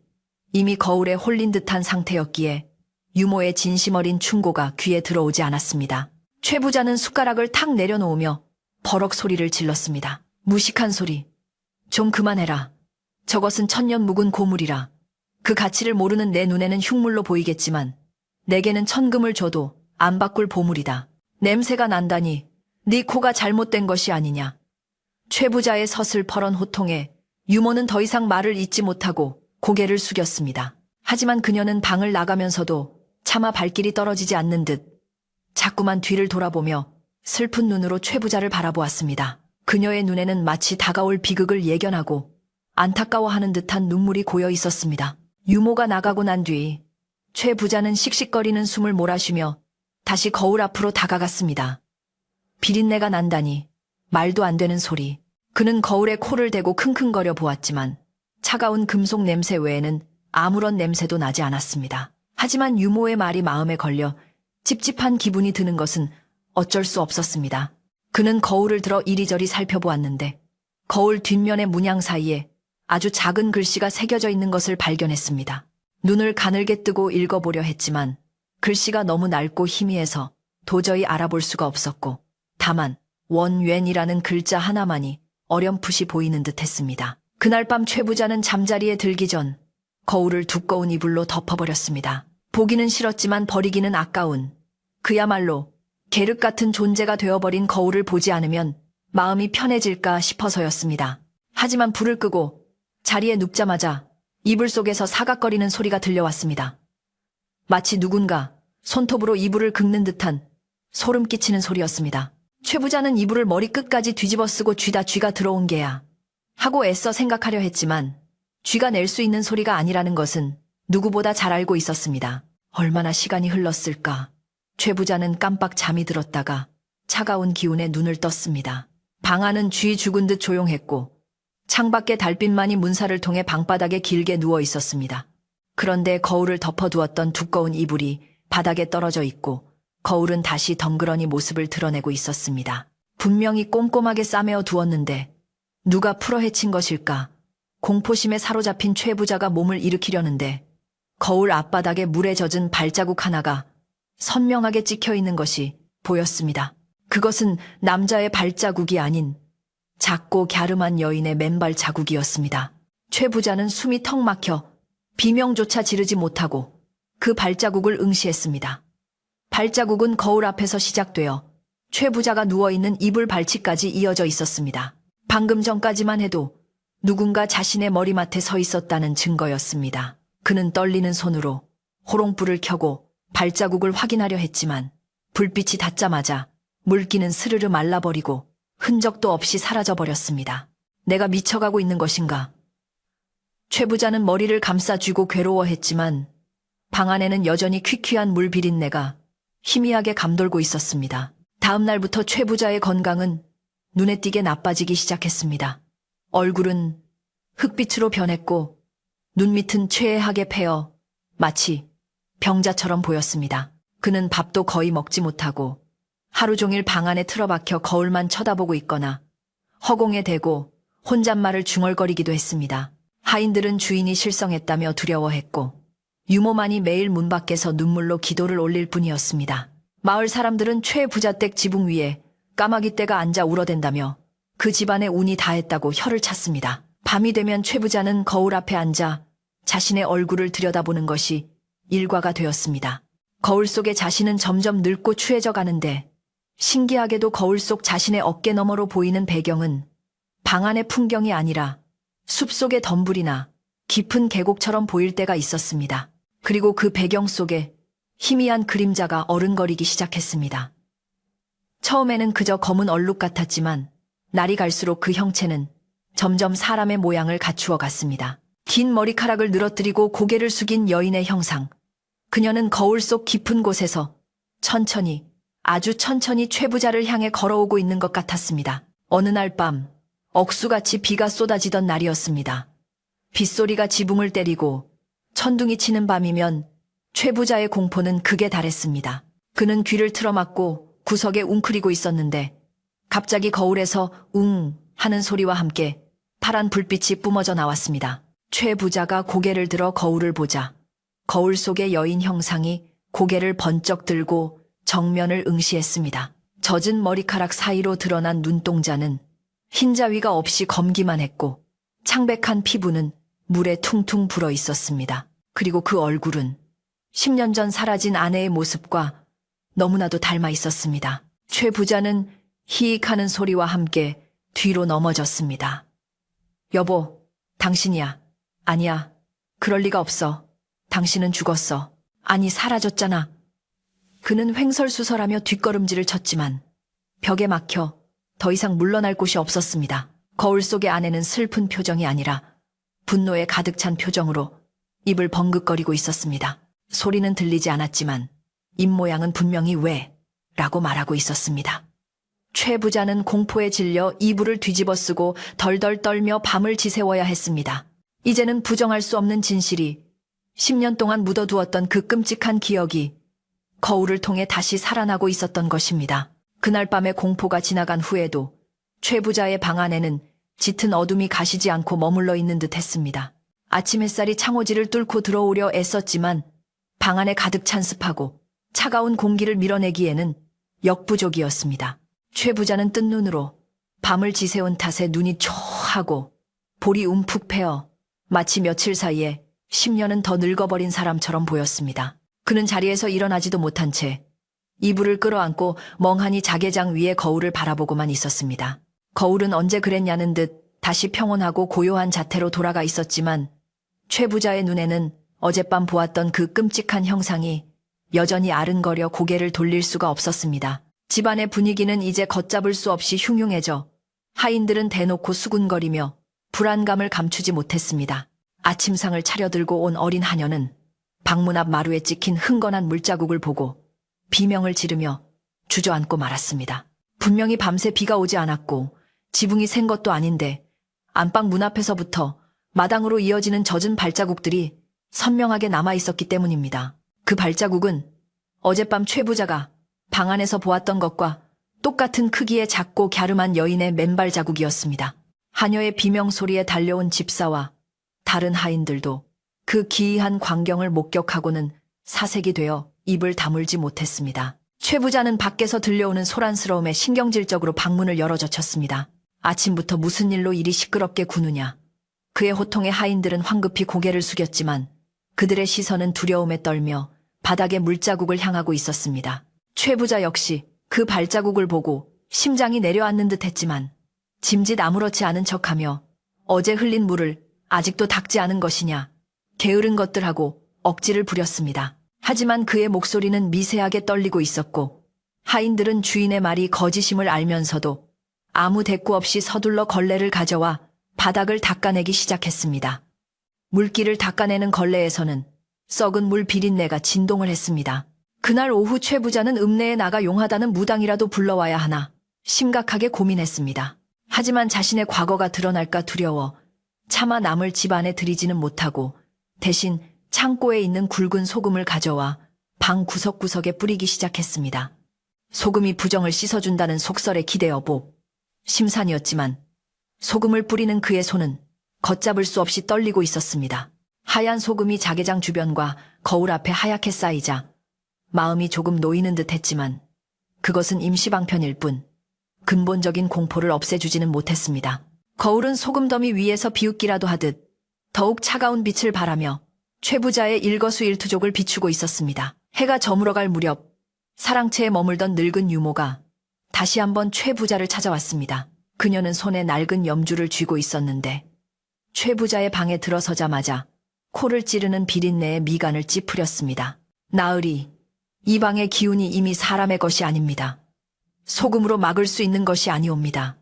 이미 거울에 홀린 듯한 상태였기에 유모의 진심 어린 충고가 귀에 들어오지 않았습니다. 최 부자는 숟가락을 탁 내려놓으며 버럭 소리를 질렀습니다. 무식한 소리. 좀 그만해라. 저것은 천년 묵은 고물이라. 그 가치를 모르는 내 눈에는 흉물로 보이겠지만 내게는 천금을 줘도 안 바꿀 보물이다. 냄새가 난다니 네 코가 잘못된 것이 아니냐. 최 부자의 서슬퍼런 호통에 유모는 더 이상 말을 잇지 못하고 고개를 숙였습니다. 하지만 그녀는 방을 나가면서도 차마 발길이 떨어지지 않는 듯 자꾸만 뒤를 돌아보며 슬픈 눈으로 최 부자를 바라보았습니다. 그녀의 눈에는 마치 다가올 비극을 예견하고 안타까워하는 듯한 눈물이 고여 있었습니다. 유모가 나가고 난 뒤 최 부자는 씩씩거리는 숨을 몰아쉬며 다시 거울 앞으로 다가갔습니다. 비린내가 난다니 말도 안 되는 소리. 그는 거울에 코를 대고 킁킁거려 보았지만 차가운 금속 냄새 외에는 아무런 냄새도 나지 않았습니다. 하지만 유모의 말이 마음에 걸려 찝찝한 기분이 드는 것은 어쩔 수 없었습니다. 그는 거울을 들어 이리저리 살펴보았는데 거울 뒷면의 문양 사이에 아주 작은 글씨가 새겨져 있는 것을 발견했습니다. 눈을 가늘게 뜨고 읽어보려 했지만 글씨가 너무 낡고 희미해서 도저히 알아볼 수가 없었고 다만 원웬이라는 글자 하나만이 어렴풋이 보이는 듯 했습니다. 그날 밤 최 부자는 잠자리에 들기 전 거울을 두꺼운 이불로 덮어버렸습니다. 보기는 싫었지만 버리기는 아까운 그야말로 계륵 같은 존재가 되어버린 거울을 보지 않으면 마음이 편해질까 싶어서였습니다. 하지만 불을 끄고 자리에 눕자마자 이불 속에서 사각거리는 소리가 들려왔습니다. 마치 누군가 손톱으로 이불을 긁는 듯한 소름 끼치는 소리였습니다. 최 부자는 이불을 머리끝까지 뒤집어 쓰고 쥐가 들어온 게야 하고 애써 생각하려 했지만 쥐가 낼 수 있는 소리가 아니라는 것은 누구보다 잘 알고 있었습니다. 얼마나 시간이 흘렀을까. 최 부자는 깜빡 잠이 들었다가 차가운 기운에 눈을 떴습니다. 방 안은 쥐 죽은 듯 조용했고 창밖의 달빛만이 문사를 통해 방바닥에 길게 누워 있었습니다. 그런데 거울을 덮어두었던 두꺼운 이불이 바닥에 떨어져 있고 거울은 다시 덩그러니 모습을 드러내고 있었습니다. 분명히 꼼꼼하게 싸매어 두었는데 누가 풀어헤친 것일까? 공포심에 사로잡힌 최 부자가 몸을 일으키려는데 거울 앞바닥에 물에 젖은 발자국 하나가 선명하게 찍혀 있는 것이 보였습니다. 그것은 남자의 발자국이 아닌 작고 갸름한 여인의 맨발 자국이었습니다. 최 부자는 숨이 턱 막혀 비명조차 지르지 못하고 그 발자국을 응시했습니다. 발자국은 거울 앞에서 시작되어 최 부자가 누워있는 이불 발치까지 이어져 있었습니다. 방금 전까지만 해도 누군가 자신의 머리맡에 서 있었다는 증거였습니다. 그는 떨리는 손으로 호롱불을 켜고 발자국을 확인하려 했지만 불빛이 닿자마자 물기는 스르르 말라버리고 흔적도 없이 사라져버렸습니다. 내가 미쳐가고 있는 것인가? 최 부자는 머리를 감싸쥐고 괴로워했지만 방 안에는 여전히 퀴퀴한 물 비린내가 희미하게 감돌고 있었습니다. 다음 날부터 최 부자의 건강은 눈에 띄게 나빠지기 시작했습니다. 얼굴은 흑빛으로 변했고 눈 밑은 최애하게 패어 마치 병자처럼 보였습니다. 그는 밥도 거의 먹지 못하고 하루 종일 방 안에 틀어박혀 거울만 쳐다보고 있거나 허공에 대고 혼잣말을 중얼거리기도 했습니다. 하인들은 주인이 실성했다며 두려워했고 유모만이 매일 문 밖에서 눈물로 기도를 올릴 뿐이었습니다. 마을 사람들은 최 부자댁 지붕 위에 까마귀 떼가 앉아 울어댄다며 그 집안에 운이 다했다고 혀를 찼습니다. 밤이 되면 최 부자는 거울 앞에 앉아 자신의 얼굴을 들여다보는 것이 일과가 되었습니다. 거울 속의 자신은 점점 늙고 추해져 가는데 신기하게도 거울 속 자신의 어깨 너머로 보이는 배경은 방 안의 풍경이 아니라 숲속의 덤불이나 깊은 계곡처럼 보일 때가 있었습니다. 그리고 그 배경 속에 희미한 그림자가 어른거리기 시작했습니다. 처음에는 그저 검은 얼룩 같았지만 날이 갈수록 그 형체는 점점 사람의 모양을 갖추어 갔습니다. 긴 머리카락을 늘어뜨리고 고개를 숙인 여인의 형상. 그녀는 거울 속 깊은 곳에서 천천히, 아주 천천히 최 부자를 향해 걸어오고 있는 것 같았습니다. 어느 날 밤, 억수같이 비가 쏟아지던 날이었습니다. 빗소리가 지붕을 때리고 천둥이 치는 밤이면 최 부자의 공포는 극에 달했습니다. 그는 귀를 틀어막고 구석에 웅크리고 있었는데 갑자기 거울에서 웅 하는 소리와 함께 파란 불빛이 뿜어져 나왔습니다. 최 부자가 고개를 들어 거울을 보자 거울 속의 여인 형상이 고개를 번쩍 들고 정면을 응시했습니다. 젖은 머리카락 사이로 드러난 눈동자는 흰자위가 없이 검기만 했고 창백한 피부는 물에 퉁퉁 불어 있었습니다. 그리고 그 얼굴은 10년 전 사라진 아내의 모습과 너무나도 닮아 있었습니다. 최 부자는 히익하는 소리와 함께 뒤로 넘어졌습니다. 여보, 당신이야. 아니야. 그럴 리가 없어. 당신은 죽었어. 아니, 사라졌잖아. 그는 횡설수설하며 뒷걸음질을 쳤지만 벽에 막혀 더 이상 물러날 곳이 없었습니다. 거울 속의 아내는 슬픈 표정이 아니라 분노에 가득 찬 표정으로 입을 벙긋거리고 있었습니다. 소리는 들리지 않았지만 입모양은 분명히 왜? 라고 말하고 있었습니다. 최 부자는 공포에 질려 이불을 뒤집어 쓰고 덜덜 떨며 밤을 지새워야 했습니다. 이제는 부정할 수 없는 진실이 10년 동안 묻어두었던 그 끔찍한 기억이 거울을 통해 다시 살아나고 있었던 것입니다. 그날 밤의 공포가 지나간 후에도 최 부자의 방 안에는 짙은 어둠이 가시지 않고 머물러 있는 듯 했습니다. 아침 햇살이 창호지를 뚫고 들어오려 애썼지만 방 안에 가득 찬 습하고 차가운 공기를 밀어내기에는 역부족이었습니다. 최 부자는 뜬 눈으로 밤을 지새운 탓에 눈이 초하고 볼이 움푹 패어 마치 며칠 사이에 10년은 더 늙어버린 사람처럼 보였습니다. 그는 자리에서 일어나지도 못한 채 이불을 끌어안고 멍하니 자개장 위에 거울을 바라보고만 있었습니다. 거울은 언제 그랬냐는 듯 다시 평온하고 고요한 자태로 돌아가 있었지만 최 부자의 눈에는 어젯밤 보았던 그 끔찍한 형상이 여전히 아른거려 고개를 돌릴 수가 없었습니다. 집안의 분위기는 이제 걷잡을 수 없이 흉흉해져 하인들은 대놓고 수군거리며 불안감을 감추지 못했습니다. 아침상을 차려들고 온 어린 하녀는 방문 앞 마루에 찍힌 흥건한 물자국을 보고 비명을 지르며 주저앉고 말았습니다. 분명히 밤새 비가 오지 않았고 지붕이 샌 것도 아닌데 안방 문 앞에서부터 마당으로 이어지는 젖은 발자국들이 선명하게 남아있었기 때문입니다. 그 발자국은 어젯밤 최 부자가 방 안에서 보았던 것과 똑같은 크기의 작고 갸름한 여인의 맨발 자국이었습니다. 하녀의 비명소리에 달려온 집사와 다른 하인들도 그 기이한 광경을 목격하고는 사색이 되어 입을 다물지 못했습니다. 최 부자는 밖에서 들려오는 소란스러움에 신경질적으로 방문을 열어젖혔습니다. 아침부터 무슨 일로 이리 시끄럽게 구느냐. 그의 호통에 하인들은 황급히 고개를 숙였지만 그들의 시선은 두려움에 떨며 바닥에 물자국을 향하고 있었습니다. 최 부자 역시 그 발자국을 보고 심장이 내려앉는 듯 했지만 짐짓 아무렇지 않은 척하며 어제 흘린 물을 아직도 닦지 않은 것이냐, 게으른 것들하고 억지를 부렸습니다. 하지만 그의 목소리는 미세하게 떨리고 있었고 하인들은 주인의 말이 거짓임을 알면서도 아무 대꾸 없이 서둘러 걸레를 가져와 바닥을 닦아내기 시작했습니다. 물기를 닦아내는 걸레에서는 썩은 물 비린내가 진동을 했습니다. 그날 오후 최 부자는 읍내에 나가 용하다는 무당이라도 불러와야 하나 심각하게 고민했습니다. 하지만 자신의 과거가 드러날까 두려워 차마 남을 집 안에 들이지는 못하고 대신 창고에 있는 굵은 소금을 가져와 방 구석구석에 뿌리기 시작했습니다. 소금이 부정을 씻어준다는 속설에 기대어 보 심산이었지만 소금을 뿌리는 그의 손은 걷잡을 수 없이 떨리고 있었습니다. 하얀 소금이 자개장 주변과 거울 앞에 하얗게 쌓이자 마음이 조금 놓이는 듯 했지만 그것은 임시방편일 뿐 근본적인 공포를 없애주지는 못했습니다. 거울은 소금더미 위에서 비웃기라도 하듯 더욱 차가운 빛을 발하며 최 부자의 일거수일투족을 비추고 있었습니다. 해가 저물어갈 무렵 사랑채에 머물던 늙은 유모가 다시 한번 최 부자를 찾아왔습니다. 그녀는 손에 낡은 염주를 쥐고 있었는데 최 부자의 방에 들어서자마자 코를 찌르는 비린내에 미간을 찌푸렸습니다. 나으리, 이 방의 기운이 이미 사람의 것이 아닙니다. 소금으로 막을 수 있는 것이 아니옵니다.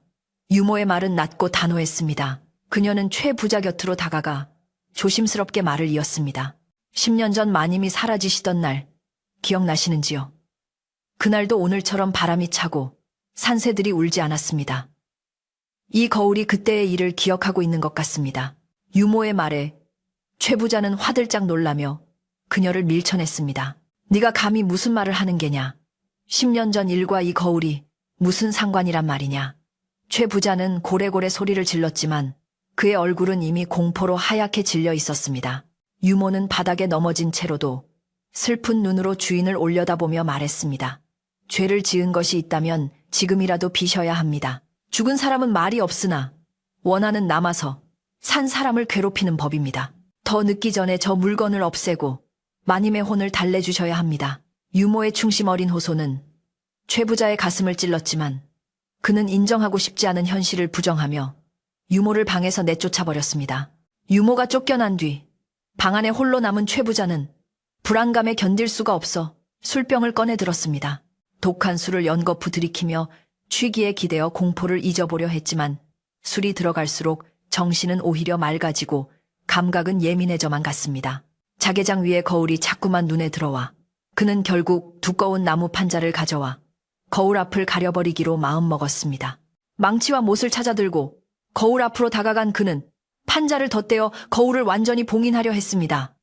유모의 말은 낮고 단호했습니다. 그녀는 최 부자 곁으로 다가가 조심스럽게 말을 이었습니다. 10년 전 마님이 사라지시던 날 기억나시는지요? 그날도 오늘처럼 바람이 차고 산새들이 울지 않았습니다. 이 거울이 그때의 일을 기억하고 있는 것 같습니다. 유모의 말에 최 부자는 화들짝 놀라며 그녀를 밀쳐냈습니다. 네가 감히 무슨 말을 하는 게냐? 10년 전 일과 이 거울이 무슨 상관이란 말이냐? 최 부자는 고래고래 소리를 질렀지만 그의 얼굴은 이미 공포로 하얗게 질려 있었습니다. 유모는 바닥에 넘어진 채로도 슬픈 눈으로 주인을 올려다보며 말했습니다. 죄를 지은 것이 있다면 지금이라도 비셔야 합니다. 죽은 사람은 말이 없으나 원한은 남아서 산 사람을 괴롭히는 법입니다. 더 늦기 전에 저 물건을 없애고 마님의 혼을 달래주셔야 합니다. 유모의 충심 어린 호소는 최 부자의 가슴을 찔렀지만 그는 인정하고 싶지 않은 현실을 부정하며 유모를 방에서 내쫓아버렸습니다. 유모가 쫓겨난 뒤 방 안에 홀로 남은 최 부자는 불안감에 견딜 수가 없어 술병을 꺼내 들었습니다. 독한 술을 연거푸 들이키며 취기에 기대어 공포를 잊어보려 했지만 술이 들어갈수록 정신은 오히려 맑아지고 감각은 예민해져만 갔습니다. 자개장 위에 거울이 자꾸만 눈에 들어와 그는 결국 두꺼운 나무 판자를 가져와 거울 앞을 가려버리기로 마음먹었습니다. 망치와 못을 찾아들고 거울 앞으로 다가간 그는 판자를 덧대어 거울을 완전히 봉인하려 했습니다.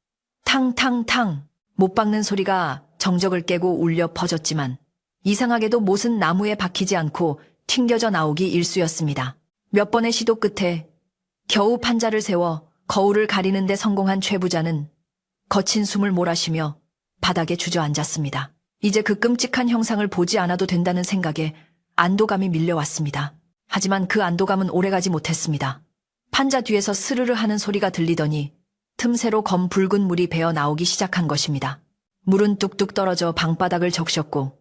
탕탕탕 못 박는 소리가 정적을 깨고 울려 퍼졌지만 이상하게도 못은 나무에 박히지 않고 튕겨져 나오기 일쑤였습니다. 몇 번의 시도 끝에 겨우 판자를 세워 거울을 가리는 데 성공한 최 부자는 거친 숨을 몰아쉬며 바닥에 주저앉았습니다. 이제 그 끔찍한 형상을 보지 않아도 된다는 생각에 안도감이 밀려왔습니다. 하지만 그 안도감은 오래가지 못했습니다. 판자 뒤에서 스르르 하는 소리가 들리더니 틈새로 검 붉은 물이 배어 나오기 시작한 것입니다. 물은 뚝뚝 떨어져 방바닥을 적셨고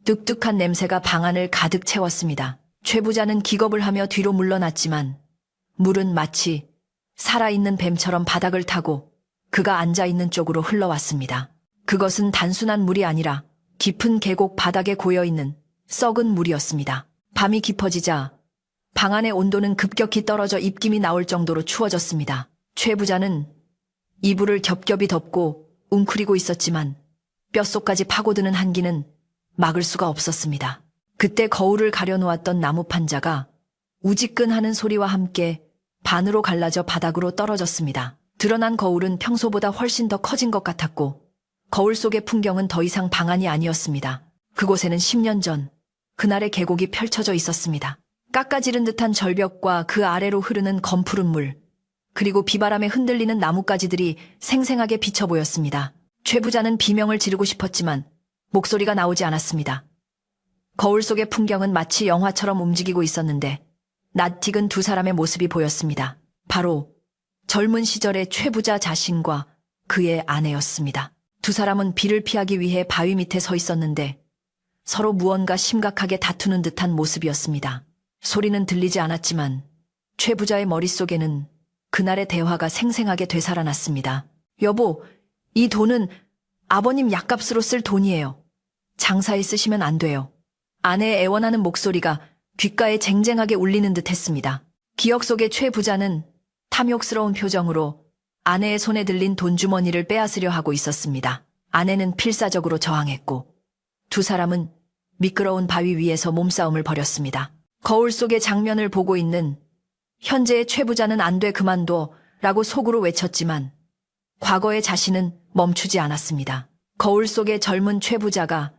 뚝뚝한 냄새가 방 안을 가득 채웠습니다. 최 부자는 기겁을 하며 뒤로 물러났지만 물은 마치 살아있는 뱀처럼 바닥을 타고 그가 앉아있는 쪽으로 흘러왔습니다. 그것은 단순한 물이 아니라 깊은 계곡 바닥에 고여있는 썩은 물이었습니다. 밤이 깊어지자 방 안의 온도는 급격히 떨어져 입김이 나올 정도로 추워졌습니다. 최 부자는 이불을 겹겹이 덮고 웅크리고 있었지만 뼛속까지 파고드는 한기는 막을 수가 없었습니다. 그때 거울을 가려놓았던 나무 판자가 우지끈하는 소리와 함께 반으로 갈라져 바닥으로 떨어졌습니다. 드러난 거울은 평소보다 훨씬 더 커진 것 같았고 거울 속의 풍경은 더 이상 방 안이 아니었습니다. 그곳에는 10년 전 그날의 계곡이 펼쳐져 있었습니다. 깎아지른 듯한 절벽과 그 아래로 흐르는 검푸른 물, 그리고 비바람에 흔들리는 나뭇가지들이 생생하게 비쳐 보였습니다. 최 부자는 비명을 지르고 싶었지만 목소리가 나오지 않았습니다. 거울 속의 풍경은 마치 영화처럼 움직이고 있었는데 낯익은 두 사람의 모습이 보였습니다. 바로 젊은 시절의 최 부자 자신과 그의 아내였습니다. 두 사람은 비를 피하기 위해 바위 밑에 서 있었는데 서로 무언가 심각하게 다투는 듯한 모습이었습니다. 소리는 들리지 않았지만 최 부자의 머릿속에는 그날의 대화가 생생하게 되살아났습니다. 여보, 이 돈은 아버님 약값으로 쓸 돈이에요. 장사에 쓰시면 안 돼요. 아내의 애원하는 목소리가 귓가에 쟁쟁하게 울리는 듯 했습니다. 기억 속의 최 부자는 탐욕스러운 표정으로 아내의 손에 들린 돈주머니를 빼앗으려 하고 있었습니다. 아내는 필사적으로 저항했고 두 사람은 미끄러운 바위 위에서 몸싸움을 벌였습니다. 거울 속의 장면을 보고 있는 현재의 최 부자는 안 돼 그만둬 라고 속으로 외쳤지만 과거의 자신은 멈추지 않았습니다. 거울 속의 젊은 최 부자가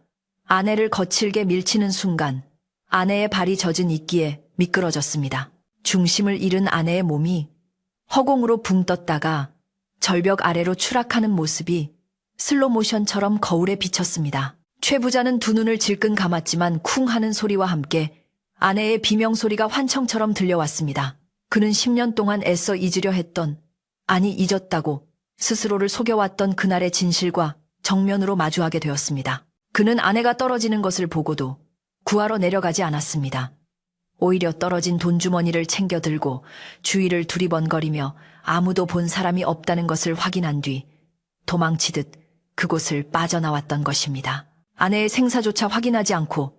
아내를 거칠게 밀치는 순간 아내의 발이 젖은 이끼에 미끄러졌습니다. 중심을 잃은 아내의 몸이 허공으로 붕 떴다가 절벽 아래로 추락하는 모습이 슬로모션처럼 거울에 비쳤습니다. 최 부자는 두 눈을 질끈 감았지만 쿵 하는 소리와 함께 아내의 비명소리가 환청처럼 들려왔습니다. 그는 10년 동안 애써 잊으려 했던, 아니 잊었다고 스스로를 속여왔던 그날의 진실과 정면으로 마주하게 되었습니다. 그는 아내가 떨어지는 것을 보고도 구하러 내려가지 않았습니다. 오히려 떨어진 돈주머니를 챙겨 들고 주위를 두리번거리며 아무도 본 사람이 없다는 것을 확인한 뒤 도망치듯 그곳을 빠져나왔던 것입니다. 아내의 생사조차 확인하지 않고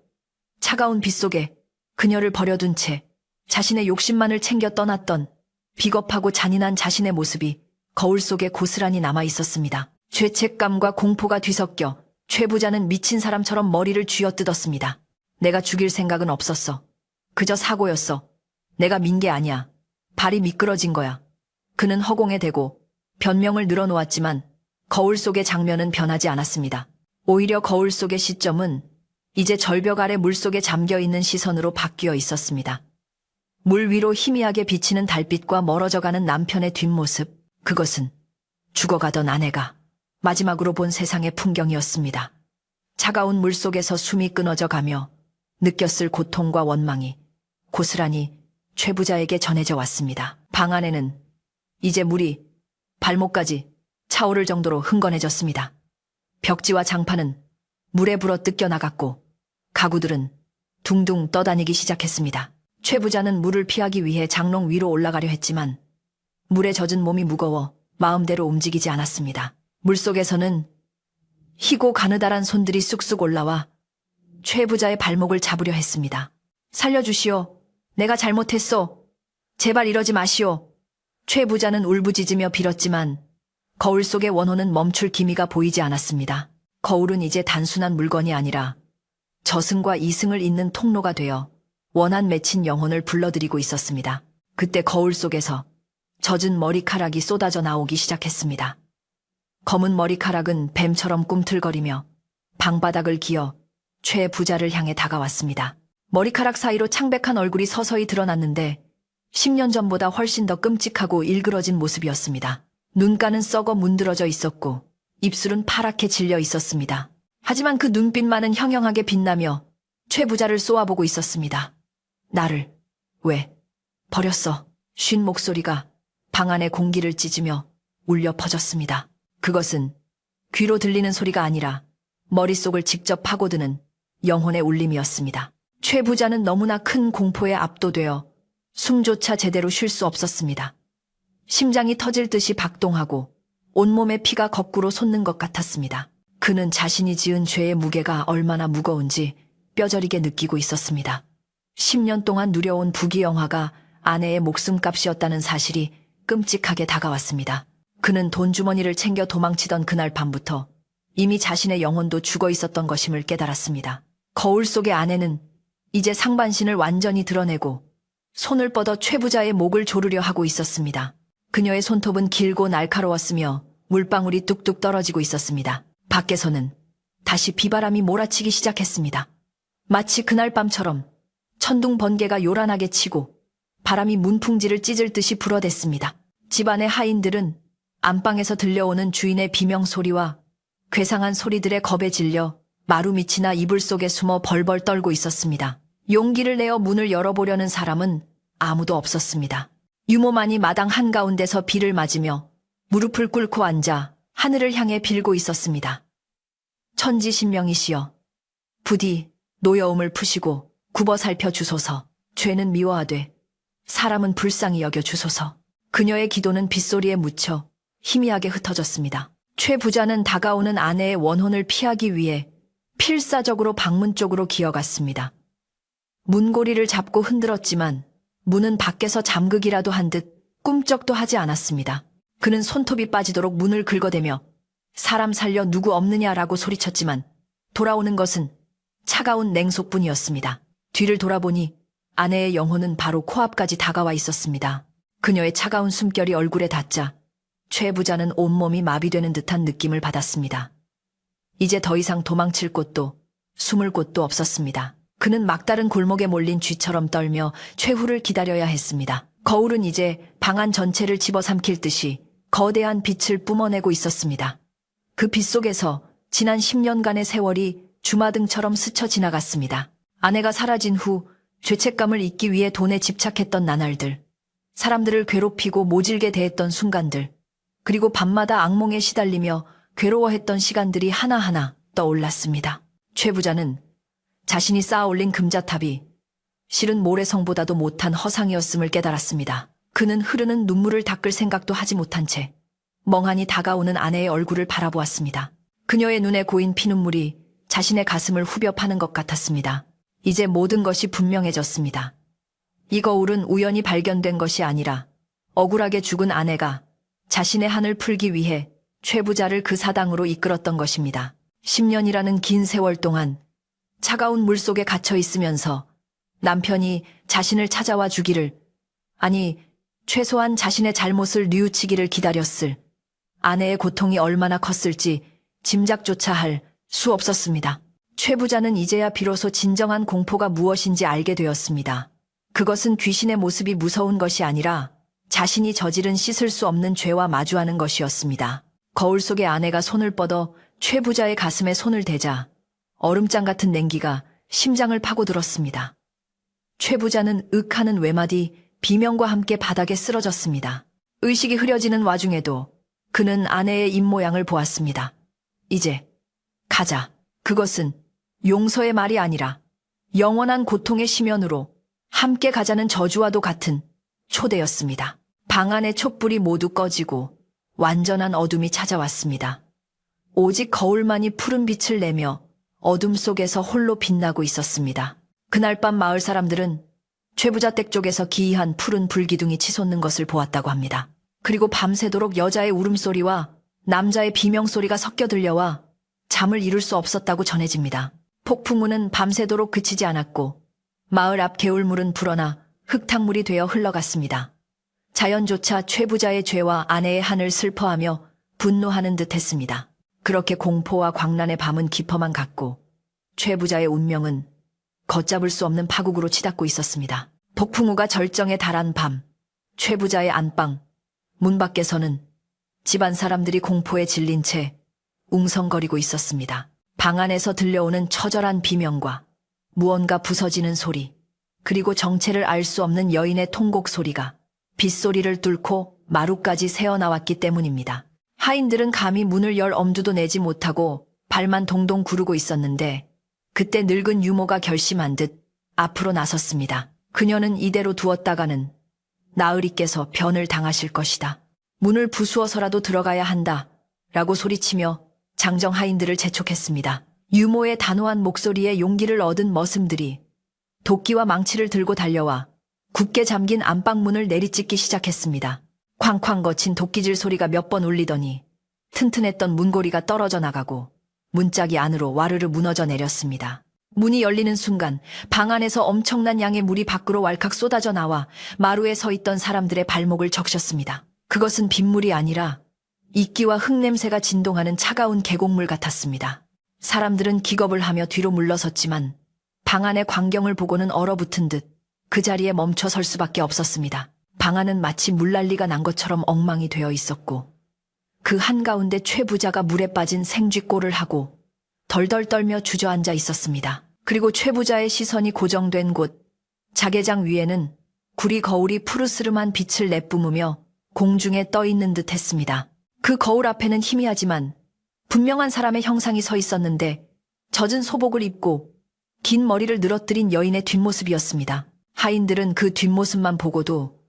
차가운 빗속에 그녀를 버려둔 채 자신의 욕심만을 챙겨 떠났던 비겁하고 잔인한 자신의 모습이 거울 속에 고스란히 남아 있었습니다. 죄책감과 공포가 뒤섞여 최 부자는 미친 사람처럼 머리를 쥐어뜯었습니다. 내가 죽일 생각은 없었어. 그저 사고였어. 내가 민 게 아니야. 발이 미끄러진 거야. 그는 허공에 대고 변명을 늘어놓았지만 거울 속의 장면은 변하지 않았습니다. 오히려 거울 속의 시점은 이제 절벽 아래 물속에 잠겨있는 시선으로 바뀌어 있었습니다. 물 위로 희미하게 비치는 달빛과 멀어져가는 남편의 뒷모습, 그것은 죽어가던 아내가 마지막으로 본 세상의 풍경이었습니다. 차가운 물속에서 숨이 끊어져 가며 느꼈을 고통과 원망이 고스란히 최 부자에게 전해져 왔습니다. 방 안에는 이제 물이 발목까지 차오를 정도로 흥건해졌습니다. 벽지와 장판은 물에 불어 뜯겨 나갔고 가구들은 둥둥 떠다니기 시작했습니다. 최 부자는 물을 피하기 위해 장롱 위로 올라가려 했지만 물에 젖은 몸이 무거워 마음대로 움직이지 않았습니다. 물속에서는 희고 가느다란 손들이 쑥쑥 올라와 최 부자의 발목을 잡으려 했습니다. 살려주시오. 내가 잘못했소. 제발 이러지 마시오. 최 부자는 울부짖으며 빌었지만 거울 속의 원호는 멈출 기미가 보이지 않았습니다. 거울은 이제 단순한 물건이 아니라 저승과 이승을 잇는 통로가 되어 원한 맺힌 영혼을 불러들이고 있었습니다. 그때 거울 속에서 젖은 머리카락이 쏟아져 나오기 시작했습니다. 검은 머리카락은 뱀처럼 꿈틀거리며 방바닥을 기어 최 부자를 향해 다가왔습니다. 머리카락 사이로 창백한 얼굴이 서서히 드러났는데 10년 전보다 훨씬 더 끔찍하고 일그러진 모습이었습니다. 눈가는 썩어 문드러져 있었고 입술은 파랗게 질려 있었습니다. 하지만 그 눈빛만은 형형하게 빛나며 최 부자를 쏘아보고 있었습니다. 나를 왜 버렸어? 쉰 목소리가 방 안의 공기를 찢으며 울려 퍼졌습니다. 그것은 귀로 들리는 소리가 아니라 머릿속을 직접 파고드는 영혼의 울림이었습니다. 최 부자는 너무나 큰 공포에 압도되어 숨조차 제대로 쉴 수 없었습니다. 심장이 터질 듯이 박동하고 온몸의 피가 거꾸로 솟는 것 같았습니다. 그는 자신이 지은 죄의 무게가 얼마나 무거운지 뼈저리게 느끼고 있었습니다. 10년 동안 누려온 부귀영화가 아내의 목숨값이었다는 사실이 끔찍하게 다가왔습니다. 그는 돈주머니를 챙겨 도망치던 그날 밤부터 이미 자신의 영혼도 죽어 있었던 것임을 깨달았습니다. 거울 속의 아내는 이제 상반신을 완전히 드러내고 손을 뻗어 최 부자의 목을 조르려 하고 있었습니다. 그녀의 손톱은 길고 날카로웠으며 물방울이 뚝뚝 떨어지고 있었습니다. 밖에서는 다시 비바람이 몰아치기 시작했습니다. 마치 그날 밤처럼 천둥 번개가 요란하게 치고 바람이 문풍지를 찢을 듯이 불어댔습니다. 집안의 하인들은 안방에서 들려오는 주인의 비명소리와 괴상한 소리들의 겁에 질려 마루 밑이나 이불 속에 숨어 벌벌 떨고 있었습니다. 용기를 내어 문을 열어보려는 사람은 아무도 없었습니다. 유모만이 마당 한가운데서 비를 맞으며 무릎을 꿇고 앉아 하늘을 향해 빌고 있었습니다. 천지신명이시여, 부디 노여움을 푸시고 굽어 살펴 주소서. 죄는 미워하되 사람은 불쌍히 여겨 주소서. 그녀의 기도는 빗소리에 묻혀 희미하게 흩어졌습니다. 최 부자는 다가오는 아내의 원혼을 피하기 위해 필사적으로 방문 쪽으로 기어갔습니다. 문고리를 잡고 흔들었지만 문은 밖에서 잠그기라도 한 듯 꿈쩍도 하지 않았습니다. 그는 손톱이 빠지도록 문을 긁어대며 사람 살려 누구 없느냐라고 소리쳤지만 돌아오는 것은 차가운 냉소뿐이었습니다. 뒤를 돌아보니 아내의 영혼은 바로 코앞까지 다가와 있었습니다. 그녀의 차가운 숨결이 얼굴에 닿자 최 부자는 온몸이 마비되는 듯한 느낌을 받았습니다. 이제 더 이상 도망칠 곳도 숨을 곳도 없었습니다. 그는 막다른 골목에 몰린 쥐처럼 떨며 최후를 기다려야 했습니다. 거울은 이제 방 안 전체를 집어삼킬 듯이 거대한 빛을 뿜어내고 있었습니다. 그 빛 속에서 지난 10년간의 세월이 주마등처럼 스쳐 지나갔습니다. 아내가 사라진 후 죄책감을 잊기 위해 돈에 집착했던 나날들, 사람들을 괴롭히고 모질게 대했던 순간들, 그리고 밤마다 악몽에 시달리며 괴로워했던 시간들이 하나하나 떠올랐습니다. 최 부자는 자신이 쌓아올린 금자탑이 실은 모래성보다도 못한 허상이었음을 깨달았습니다. 그는 흐르는 눈물을 닦을 생각도 하지 못한 채 멍하니 다가오는 아내의 얼굴을 바라보았습니다. 그녀의 눈에 고인 피눈물이 자신의 가슴을 후벼 파는 것 같았습니다. 이제 모든 것이 분명해졌습니다. 이 거울은 우연히 발견된 것이 아니라 억울하게 죽은 아내가 자신의 한을 풀기 위해 최 부자를 그 사당으로 이끌었던 것입니다. 10년이라는 긴 세월 동안 차가운 물속에 갇혀 있으면서 남편이 자신을 찾아와 주기를, 아니 최소한 자신의 잘못을 뉘우치기를 기다렸을 아내의 고통이 얼마나 컸을지 짐작조차 할 수 없었습니다. 최 부자는 이제야 비로소 진정한 공포가 무엇인지 알게 되었습니다. 그것은 귀신의 모습이 무서운 것이 아니라 자신이 저지른 씻을 수 없는 죄와 마주하는 것이었습니다. 거울 속의 아내가 손을 뻗어 최 부자의 가슴에 손을 대자 얼음장 같은 냉기가 심장을 파고들었습니다. 최 부자는 윽 하는 외마디 비명과 함께 바닥에 쓰러졌습니다. 의식이 흐려지는 와중에도 그는 아내의 입모양을 보았습니다. 이제 가자. 그것은 용서의 말이 아니라 영원한 고통의 심연으로 함께 가자는 저주와도 같은 초대였습니다. 방 안의 촛불이 모두 꺼지고 완전한 어둠이 찾아왔습니다. 오직 거울만이 푸른 빛을 내며 어둠 속에서 홀로 빛나고 있었습니다. 그날 밤 마을 사람들은 최부자 댁 쪽에서 기이한 푸른 불기둥이 치솟는 것을 보았다고 합니다. 그리고 밤새도록 여자의 울음소리와 남자의 비명소리가 섞여 들려와 잠을 이룰 수 없었다고 전해집니다. 폭풍우는 밤새도록 그치지 않았고 마을 앞 개울물은 불어나 흙탕물이 되어 흘러갔습니다. 자연조차 최부자의 죄와 아내의 한을 슬퍼하며 분노하는 듯 했습니다. 그렇게 공포와 광란의 밤은 깊어만 갔고 최부자의 운명은 걷잡을 수 없는 파국으로 치닫고 있었습니다. 폭풍우가 절정에 달한 밤, 최부자의 안방, 문 밖에서는 집안 사람들이 공포에 질린 채 웅성거리고 있었습니다. 방 안에서 들려오는 처절한 비명과 무언가 부서지는 소리, 그리고 정체를 알 수 없는 여인의 통곡 소리가 빗소리를 뚫고 마루까지 새어나왔기 때문입니다. 하인들은 감히 문을 열 엄두도 내지 못하고 발만 동동 구르고 있었는데 그때 늙은 유모가 결심한 듯 앞으로 나섰습니다. 그녀는 이대로 두었다가는 나으리께서 변을 당하실 것이다. 문을 부수어서라도 들어가야 한다. 라고 소리치며 장정 하인들을 재촉했습니다. 유모의 단호한 목소리에 용기를 얻은 머슴들이 도끼와 망치를 들고 달려와 굳게 잠긴 안방문을 내리찢기 시작했습니다. 쾅쾅 거친 도끼질 소리가 몇 번 울리더니 튼튼했던 문고리가 떨어져 나가고 문짝이 안으로 와르르 무너져 내렸습니다. 문이 열리는 순간 방 안에서 엄청난 양의 물이 밖으로 왈칵 쏟아져 나와 마루에 서 있던 사람들의 발목을 적셨습니다. 그것은 빗물이 아니라 이끼와 흙냄새가 진동하는 차가운 계곡물 같았습니다. 사람들은 기겁을 하며 뒤로 물러섰지만 방 안의 광경을 보고는 얼어붙은 듯 그 자리에 멈춰 설 수밖에 없었습니다. 방 안은 마치 물난리가 난 것처럼 엉망이 되어 있었고 그 한가운데 최부자가 물에 빠진 생쥐꼴을 하고 덜덜 떨며 주저앉아 있었습니다. 그리고 최부자의 시선이 고정된 곳 자개장 위에는 구리 거울이 푸르스름한 빛을 내뿜으며 공중에 떠 있는 듯 했습니다. 그 거울 앞에는 희미하지만 분명한 사람의 형상이 서 있었는데 젖은 소복을 입고 긴 머리를 늘어뜨린 여인의 뒷모습이었습니다. 하인들은 그 뒷모습만 보고도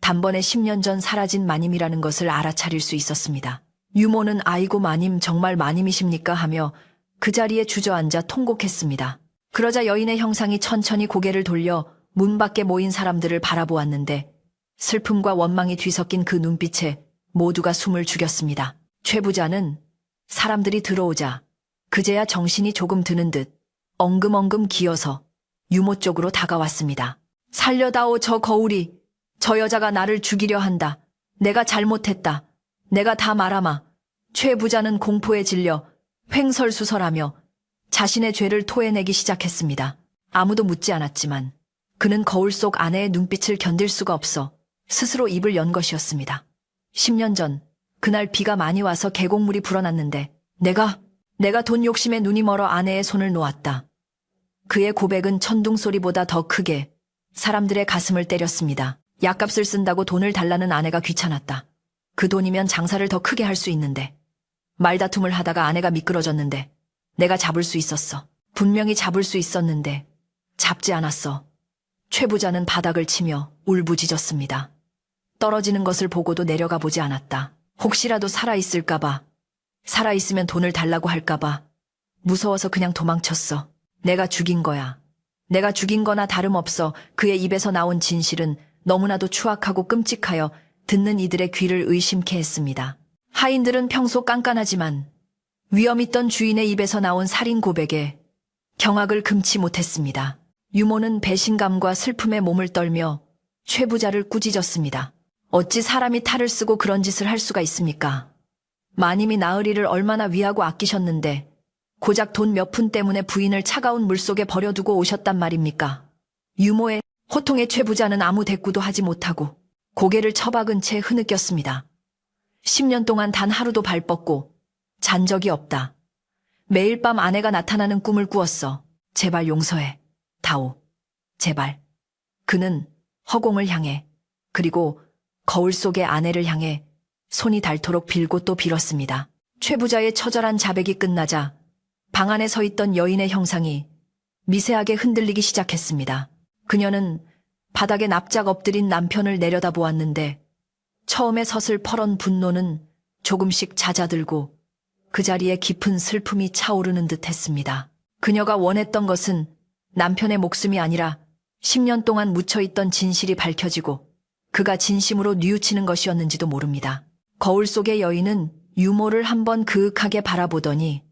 단번에 10년 전 사라진 마님이라는 것을 알아차릴 수 있었습니다. 유모는 아이고 마님 정말 마님이십니까 하며 그 자리에 주저앉아 통곡했습니다. 그러자 여인의 형상이 천천히 고개를 돌려 문 밖에 모인 사람들을 바라보았는데 슬픔과 원망이 뒤섞인 그 눈빛에 모두가 숨을 죽였습니다. 최부자는 사람들이 들어오자 그제야 정신이 조금 드는 듯 엉금엉금 기어서 유모 쪽으로 다가왔습니다. 살려다오 저 거울이 저 여자가 나를 죽이려 한다. 내가 잘못했다. 내가 다 말하마. 최부자는 공포에 질려 횡설수설하며 자신의 죄를 토해내기 시작했습니다. 아무도 묻지 않았지만 그는 거울 속 아내의 눈빛을 견딜 수가 없어 스스로 입을 연 것이었습니다. 10년 전 그날 비가 많이 와서 계곡물이 불어났는데 내가 돈 욕심에 눈이 멀어 아내의 손을 놓았다. 그의 고백은 천둥 소리보다 더 크게 사람들의 가슴을 때렸습니다. 약값을 쓴다고 돈을 달라는 아내가 귀찮았다. 그 돈이면 장사를 더 크게 할 수 있는데. 말다툼을 하다가 아내가 미끄러졌는데 내가 잡을 수 있었어. 분명히 잡을 수 있었는데 잡지 않았어. 최부자는 바닥을 치며 울부짖었습니다. 떨어지는 것을 보고도 내려가 보지 않았다. 혹시라도 살아있을까봐. 살아있으면 돈을 달라고 할까봐. 무서워서 그냥 도망쳤어. 내가 죽인 거야. 내가 죽인 거나 다름없어. 그의 입에서 나온 진실은 너무나도 추악하고 끔찍하여 듣는 이들의 귀를 의심케 했습니다. 하인들은 평소 깐깐하지만 위험 있던 주인의 입에서 나온 살인 고백에 경악을 금치 못했습니다. 유모는 배신감과 슬픔에 몸을 떨며 최부자를 꾸짖었습니다. 어찌 사람이 탈을 쓰고 그런 짓을 할 수가 있습니까? 마님이 나으리를 얼마나 위하고 아끼셨는데 고작 돈 몇 푼 때문에 부인을 차가운 물속에 버려두고 오셨단 말입니까? 유모의 호통에 최부자는 아무 대꾸도 하지 못하고 고개를 처박은 채 흐느꼈습니다. 10년 동안 단 하루도 발 뻗고 잔 적이 없다. 매일 밤 아내가 나타나는 꿈을 꾸었어. 제발 용서해. 다오. 제발. 그는 허공을 향해 그리고 거울 속의 아내를 향해 손이 닳도록 빌고 또 빌었습니다. 최부자의 처절한 자백이 끝나자 방 안에 서 있던 여인의 형상이 미세하게 흔들리기 시작했습니다. 그녀는 바닥에 납작 엎드린 남편을 내려다보았는데 처음에 서슬퍼런 분노는 조금씩 잦아들고 그 자리에 깊은 슬픔이 차오르는 듯 했습니다. 그녀가 원했던 것은 남편의 목숨이 아니라 10년 동안 묻혀있던 진실이 밝혀지고 그가 진심으로 뉘우치는 것이었는지도 모릅니다. 거울 속의 여인은 유모를 한번 그윽하게 바라보더니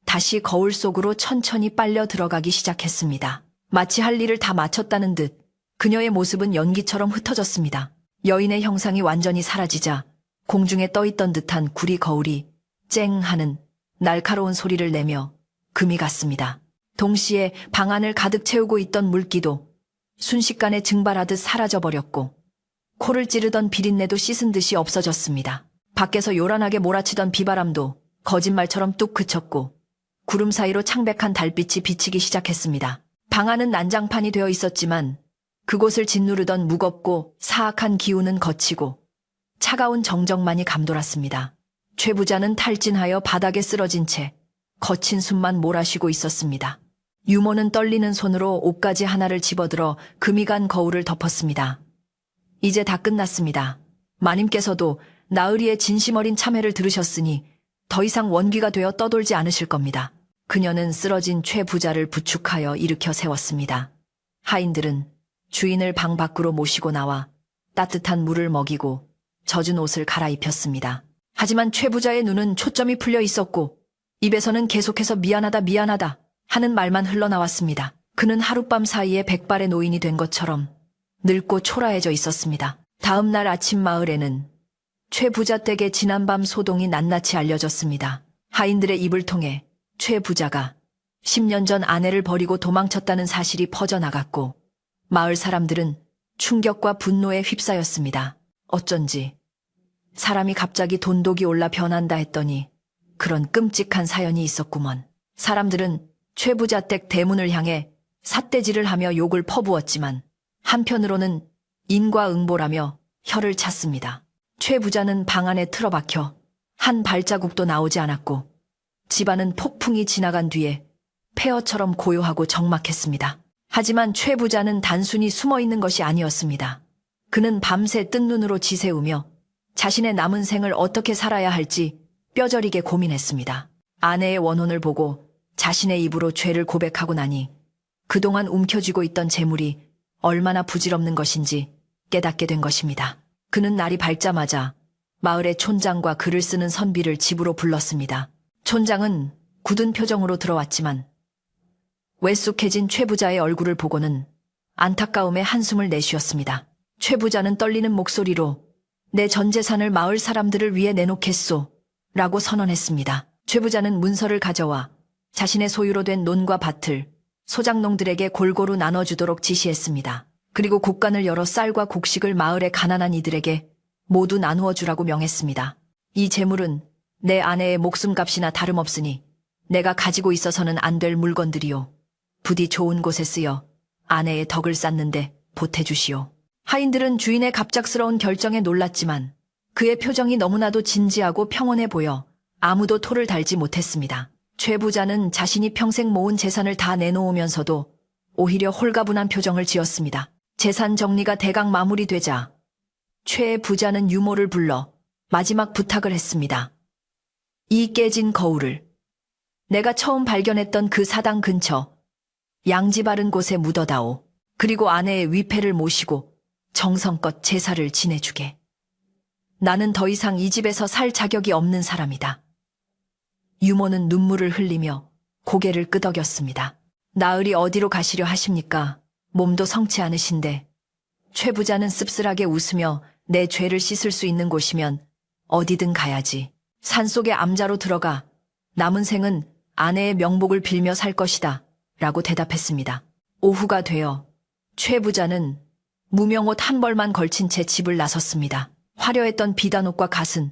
다시 거울 속으로 천천히 빨려 들어가기 시작했습니다. 마치 할 일을 다 마쳤다는 듯 그녀의 모습은 연기처럼 흩어졌습니다. 여인의 형상이 완전히 사라지자 공중에 떠있던 듯한 구리 거울이 쨍 하는 날카로운 소리를 내며 금이 갔습니다. 동시에 방 안을 가득 채우고 있던 물기도 순식간에 증발하듯 사라져버렸고 코를 찌르던 비린내도 씻은 듯이 없어졌습니다. 밖에서 요란하게 몰아치던 비바람도 거짓말처럼 뚝 그쳤고 구름 사이로 창백한 달빛이 비치기 시작했습니다. 방 안은 난장판이 되어 있었지만 그곳을 짓누르던 무겁고 사악한 기운은 거치고 차가운 정적만이 감돌았습니다. 최 부자는 탈진하여 바닥에 쓰러진 채 거친 숨만 몰아쉬고 있었습니다. 유모는 떨리는 손으로 옷가지 하나를 집어들어 금이 간 거울을 덮었습니다. 이제 다 끝났습니다. 마님께서도 나으리의 진심 어린 참회를 들으셨으니 더 이상 원귀가 되어 떠돌지 않으실 겁니다. 그녀는 쓰러진 최 부자를 부축하여 일으켜 세웠습니다. 하인들은 주인을 방 밖으로 모시고 나와 따뜻한 물을 먹이고 젖은 옷을 갈아입혔습니다. 하지만 최 부자의 눈은 초점이 풀려 있었고 입에서는 계속해서 미안하다 미안하다 하는 말만 흘러나왔습니다. 그는 하룻밤 사이에 백발의 노인이 된 것처럼 늙고 초라해져 있었습니다. 다음 날 아침 마을에는 최 부자 댁의 지난밤 소동이 낱낱이 알려졌습니다. 하인들의 입을 통해 최 부자가 10년 전 아내를 버리고 도망쳤다는 사실이 퍼져나갔고 마을 사람들은 충격과 분노에 휩싸였습니다. 어쩐지 사람이 갑자기 돈독이 올라 변한다 했더니 그런 끔찍한 사연이 있었구먼. 사람들은 최 부자 댁 대문을 향해 삿대질을 하며 욕을 퍼부었지만 한편으로는 인과응보라며 혀를 찼습니다. 최 부자는 방 안에 틀어박혀 한 발자국도 나오지 않았고 집안은 폭풍이 지나간 뒤에 폐허처럼 고요하고 적막했습니다. 하지만 최 부자는 단순히 숨어있는 것이 아니었습니다. 그는 밤새 뜬 눈으로 지새우며 자신의 남은 생을 어떻게 살아야 할지 뼈저리게 고민했습니다. 아내의 원혼을 보고 자신의 입으로 죄를 고백하고 나니 그동안 움켜쥐고 있던 재물이 얼마나 부질없는 것인지 깨닫게 된 것입니다. 그는 날이 밝자마자 마을의 촌장과 글을 쓰는 선비를 집으로 불렀습니다. 촌장은 굳은 표정으로 들어왔지만 왜쑥해진 최 부자의 얼굴을 보고는 안타까움에 한숨을 내쉬었습니다. 최 부자는 떨리는 목소리로 내 전 재산을 마을 사람들을 위해 내놓겠소 라고 선언했습니다. 최 부자는 문서를 가져와 자신의 소유로 된 논과 밭을 소작농들에게 골고루 나눠주도록 지시했습니다. 그리고 곡간을 열어 쌀과 곡식을 마을의 가난한 이들에게 모두 나누어 주라고 명했습니다. 이 재물은 내 아내의 목숨값이나 다름없으니 내가 가지고 있어서는 안 될 물건들이요. 부디 좋은 곳에 쓰여 아내의 덕을 쌓는데 보태주시오. 하인들은 주인의 갑작스러운 결정에 놀랐지만 그의 표정이 너무나도 진지하고 평온해 보여 아무도 토를 달지 못했습니다. 최 부자는 자신이 평생 모은 재산을 다 내놓으면서도 오히려 홀가분한 표정을 지었습니다. 재산 정리가 대강 마무리되자 최 부자는 유모를 불러 마지막 부탁을 했습니다. 이 깨진 거울을 내가 처음 발견했던 그 사당 근처 양지 바른 곳에 묻어다오. 그리고 아내의 위패를 모시고 정성껏 제사를 지내주게. 나는 더 이상 이 집에서 살 자격이 없는 사람이다. 유모는 눈물을 흘리며 고개를 끄덕였습니다. 나으리 어디로 가시려 하십니까? 몸도 성치 않으신데. 최 부자는 씁쓸하게 웃으며 내 죄를 씻을 수 있는 곳이면 어디든 가야지. 산속의 암자로 들어가 남은 생은 아내의 명복을 빌며 살 것이다 라고 대답했습니다. 오후가 되어 최 부자는 무명옷 한 벌만 걸친 채 집을 나섰습니다. 화려했던 비단옷과 갓은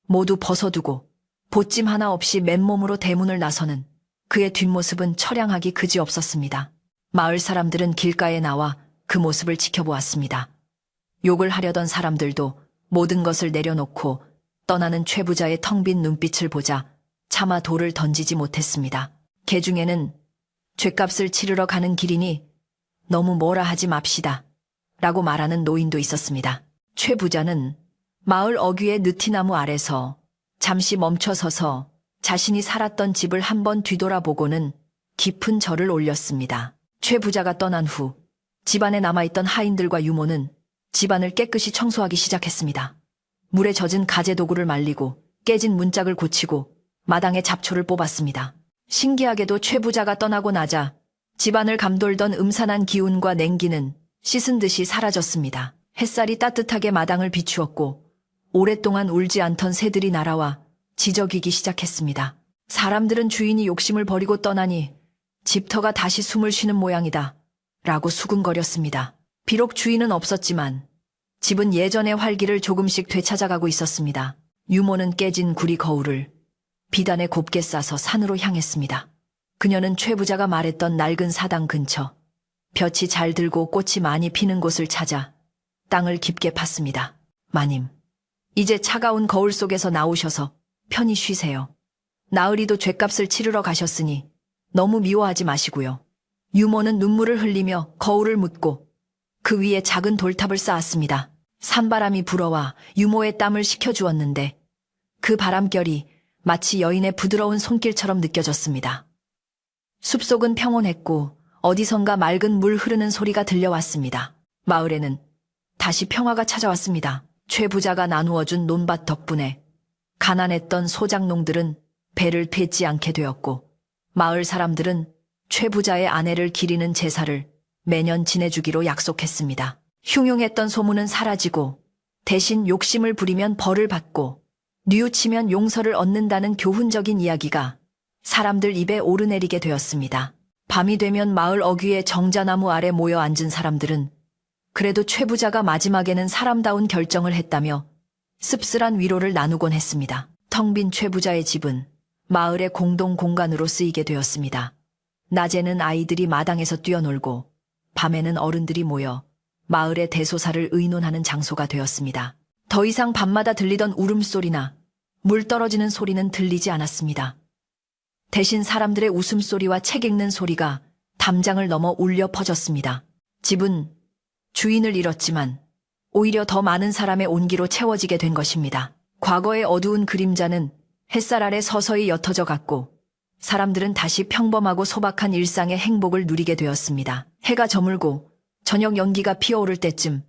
모두 벗어두고 보찜 하나 없이 맨몸으로 대문을 나서는 그의 뒷모습은 처량하기 그지없었습니다. 마을 사람들은 길가에 나와 그 모습을 지켜보았습니다. 욕을 하려던 사람들도 모든 것을 내려놓고 떠나는 최 부자의 텅 빈 눈빛을 보자 차마 돌을 던지지 못했습니다. 개 중에는 죗값을 치르러 가는 길이니 너무 뭐라 하지 맙시다 라고 말하는 노인도 있었습니다. 최 부자는 마을 어귀의 느티나무 아래서 잠시 멈춰서서 자신이 살았던 집을 한번 뒤돌아보고는 깊은 절을 올렸습니다. 최 부자가 떠난 후 집안에 남아있던 하인들과 유모는 집안을 깨끗이 청소하기 시작했습니다. 물에 젖은 가재 도구를 말리고 깨진 문짝을 고치고 마당에 잡초를 뽑았습니다. 신기하게도 최 부자가 떠나고 나자 집안을 감돌던 음산한 기운과 냉기는 씻은 듯이 사라졌습니다. 햇살이 따뜻하게 마당을 비추었고 오랫동안 울지 않던 새들이 날아와 지저귀기 시작했습니다. 사람들은 주인이 욕심을 버리고 떠나니 집터가 다시 숨을 쉬는 모양이다 라고 수군거렸습니다. 비록 주인은 없었지만 집은 예전의 활기를 조금씩 되찾아가고 있었습니다. 유모는 깨진 구리 거울을 비단에 곱게 싸서 산으로 향했습니다. 그녀는 최 부자가 말했던 낡은 사당 근처 볕이 잘 들고 꽃이 많이 피는 곳을 찾아 땅을 깊게 팠습니다. 마님, 이제 차가운 거울 속에서 나오셔서 편히 쉬세요. 나으리도 죗값을 치르러 가셨으니 너무 미워하지 마시고요. 유모는 눈물을 흘리며 거울을 묻고 그 위에 작은 돌탑을 쌓았습니다. 산바람이 불어와 유모의 땀을 식혀주었는데 그 바람결이 마치 여인의 부드러운 손길처럼 느껴졌습니다. 숲속은 평온했고 어디선가 맑은 물 흐르는 소리가 들려왔습니다. 마을에는 다시 평화가 찾아왔습니다. 최 부자가 나누어준 논밭 덕분에 가난했던 소작농들은 배를 폐지 않게 되었고 마을 사람들은 최 부자의 아내를 기리는 제사를 매년 지내주기로 약속했습니다. 흉흉했던 소문은 사라지고 대신 욕심을 부리면 벌을 받고 뉘우치면 용서를 얻는다는 교훈적인 이야기가 사람들 입에 오르내리게 되었습니다. 밤이 되면 마을 어귀의 정자나무 아래 모여 앉은 사람들은 그래도 최 부자가 마지막에는 사람다운 결정을 했다며 씁쓸한 위로를 나누곤 했습니다. 텅 빈 최 부자의 집은 마을의 공동 공간으로 쓰이게 되었습니다. 낮에는 아이들이 마당에서 뛰어놀고 밤에는 어른들이 모여 마을의 대소사를 의논하는 장소가 되었습니다. 더 이상 밤마다 들리던 울음소리나 물 떨어지는 소리는 들리지 않았습니다. 대신 사람들의 웃음소리와 책 읽는 소리가 담장을 넘어 울려 퍼졌습니다. 집은 주인을 잃었지만 오히려 더 많은 사람의 온기로 채워지게 된 것입니다. 과거의 어두운 그림자는 햇살 아래 서서히 옅어져 갔고 사람들은 다시 평범하고 소박한 일상의 행복을 누리게 되었습니다. 해가 저물고 저녁 연기가 피어오를 때쯤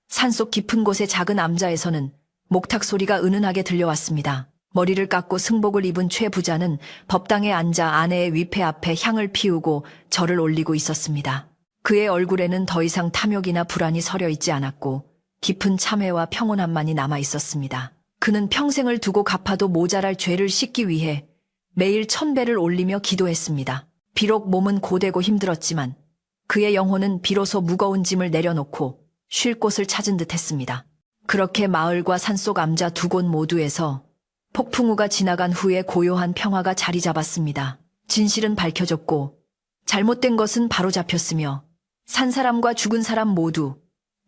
산속 깊은 곳의 작은 암자에서는 목탁 소리가 은은하게 들려왔습니다. 머리를 깎고 승복을 입은 최 부자는 법당에 앉아 아내의 위패 앞에 향을 피우고 절을 올리고 있었습니다. 그의 얼굴에는 더 이상 탐욕이나 불안이 서려 있지 않았고 깊은 참회와 평온함만이 남아 있었습니다. 그는 평생을 두고 갚아도 모자랄 죄를 씻기 위해 매일 1000배를 올리며 기도했습니다. 비록 몸은 고되고 힘들었지만 그의 영혼은 비로소 무거운 짐을 내려놓고 쉴 곳을 찾은 듯 했습니다. 그렇게 마을과 산속 암자 두 곳 모두에서 폭풍우가 지나간 후에 고요한 평화가 자리 잡았습니다. 진실은 밝혀졌고 잘못된 것은 바로잡혔으며 산 사람과 죽은 사람 모두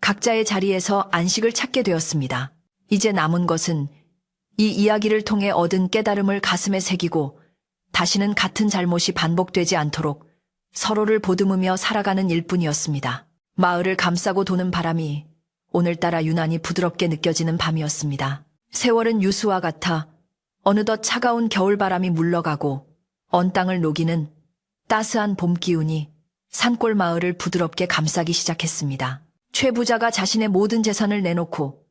각자의 자리에서 안식을 찾게 되었습니다. 이제 남은 것은 이 이야기를 통해 얻은 깨달음을 가슴에 새기고 다시는 같은 잘못이 반복되지 않도록 서로를 보듬으며 살아가는 일뿐이었습니다. 마을을 감싸고 도는 바람이 오늘따라 유난히 부드럽게 느껴지는 밤이었습니다. 세월은 유수와 같아 어느덧 차가운 겨울바람이 물러가고 언 땅을 녹이는 따스한 봄 기운이 산골 마을을 부드럽게 감싸기 시작했습니다. 최 부자가 자신의 모든 재산을 내놓고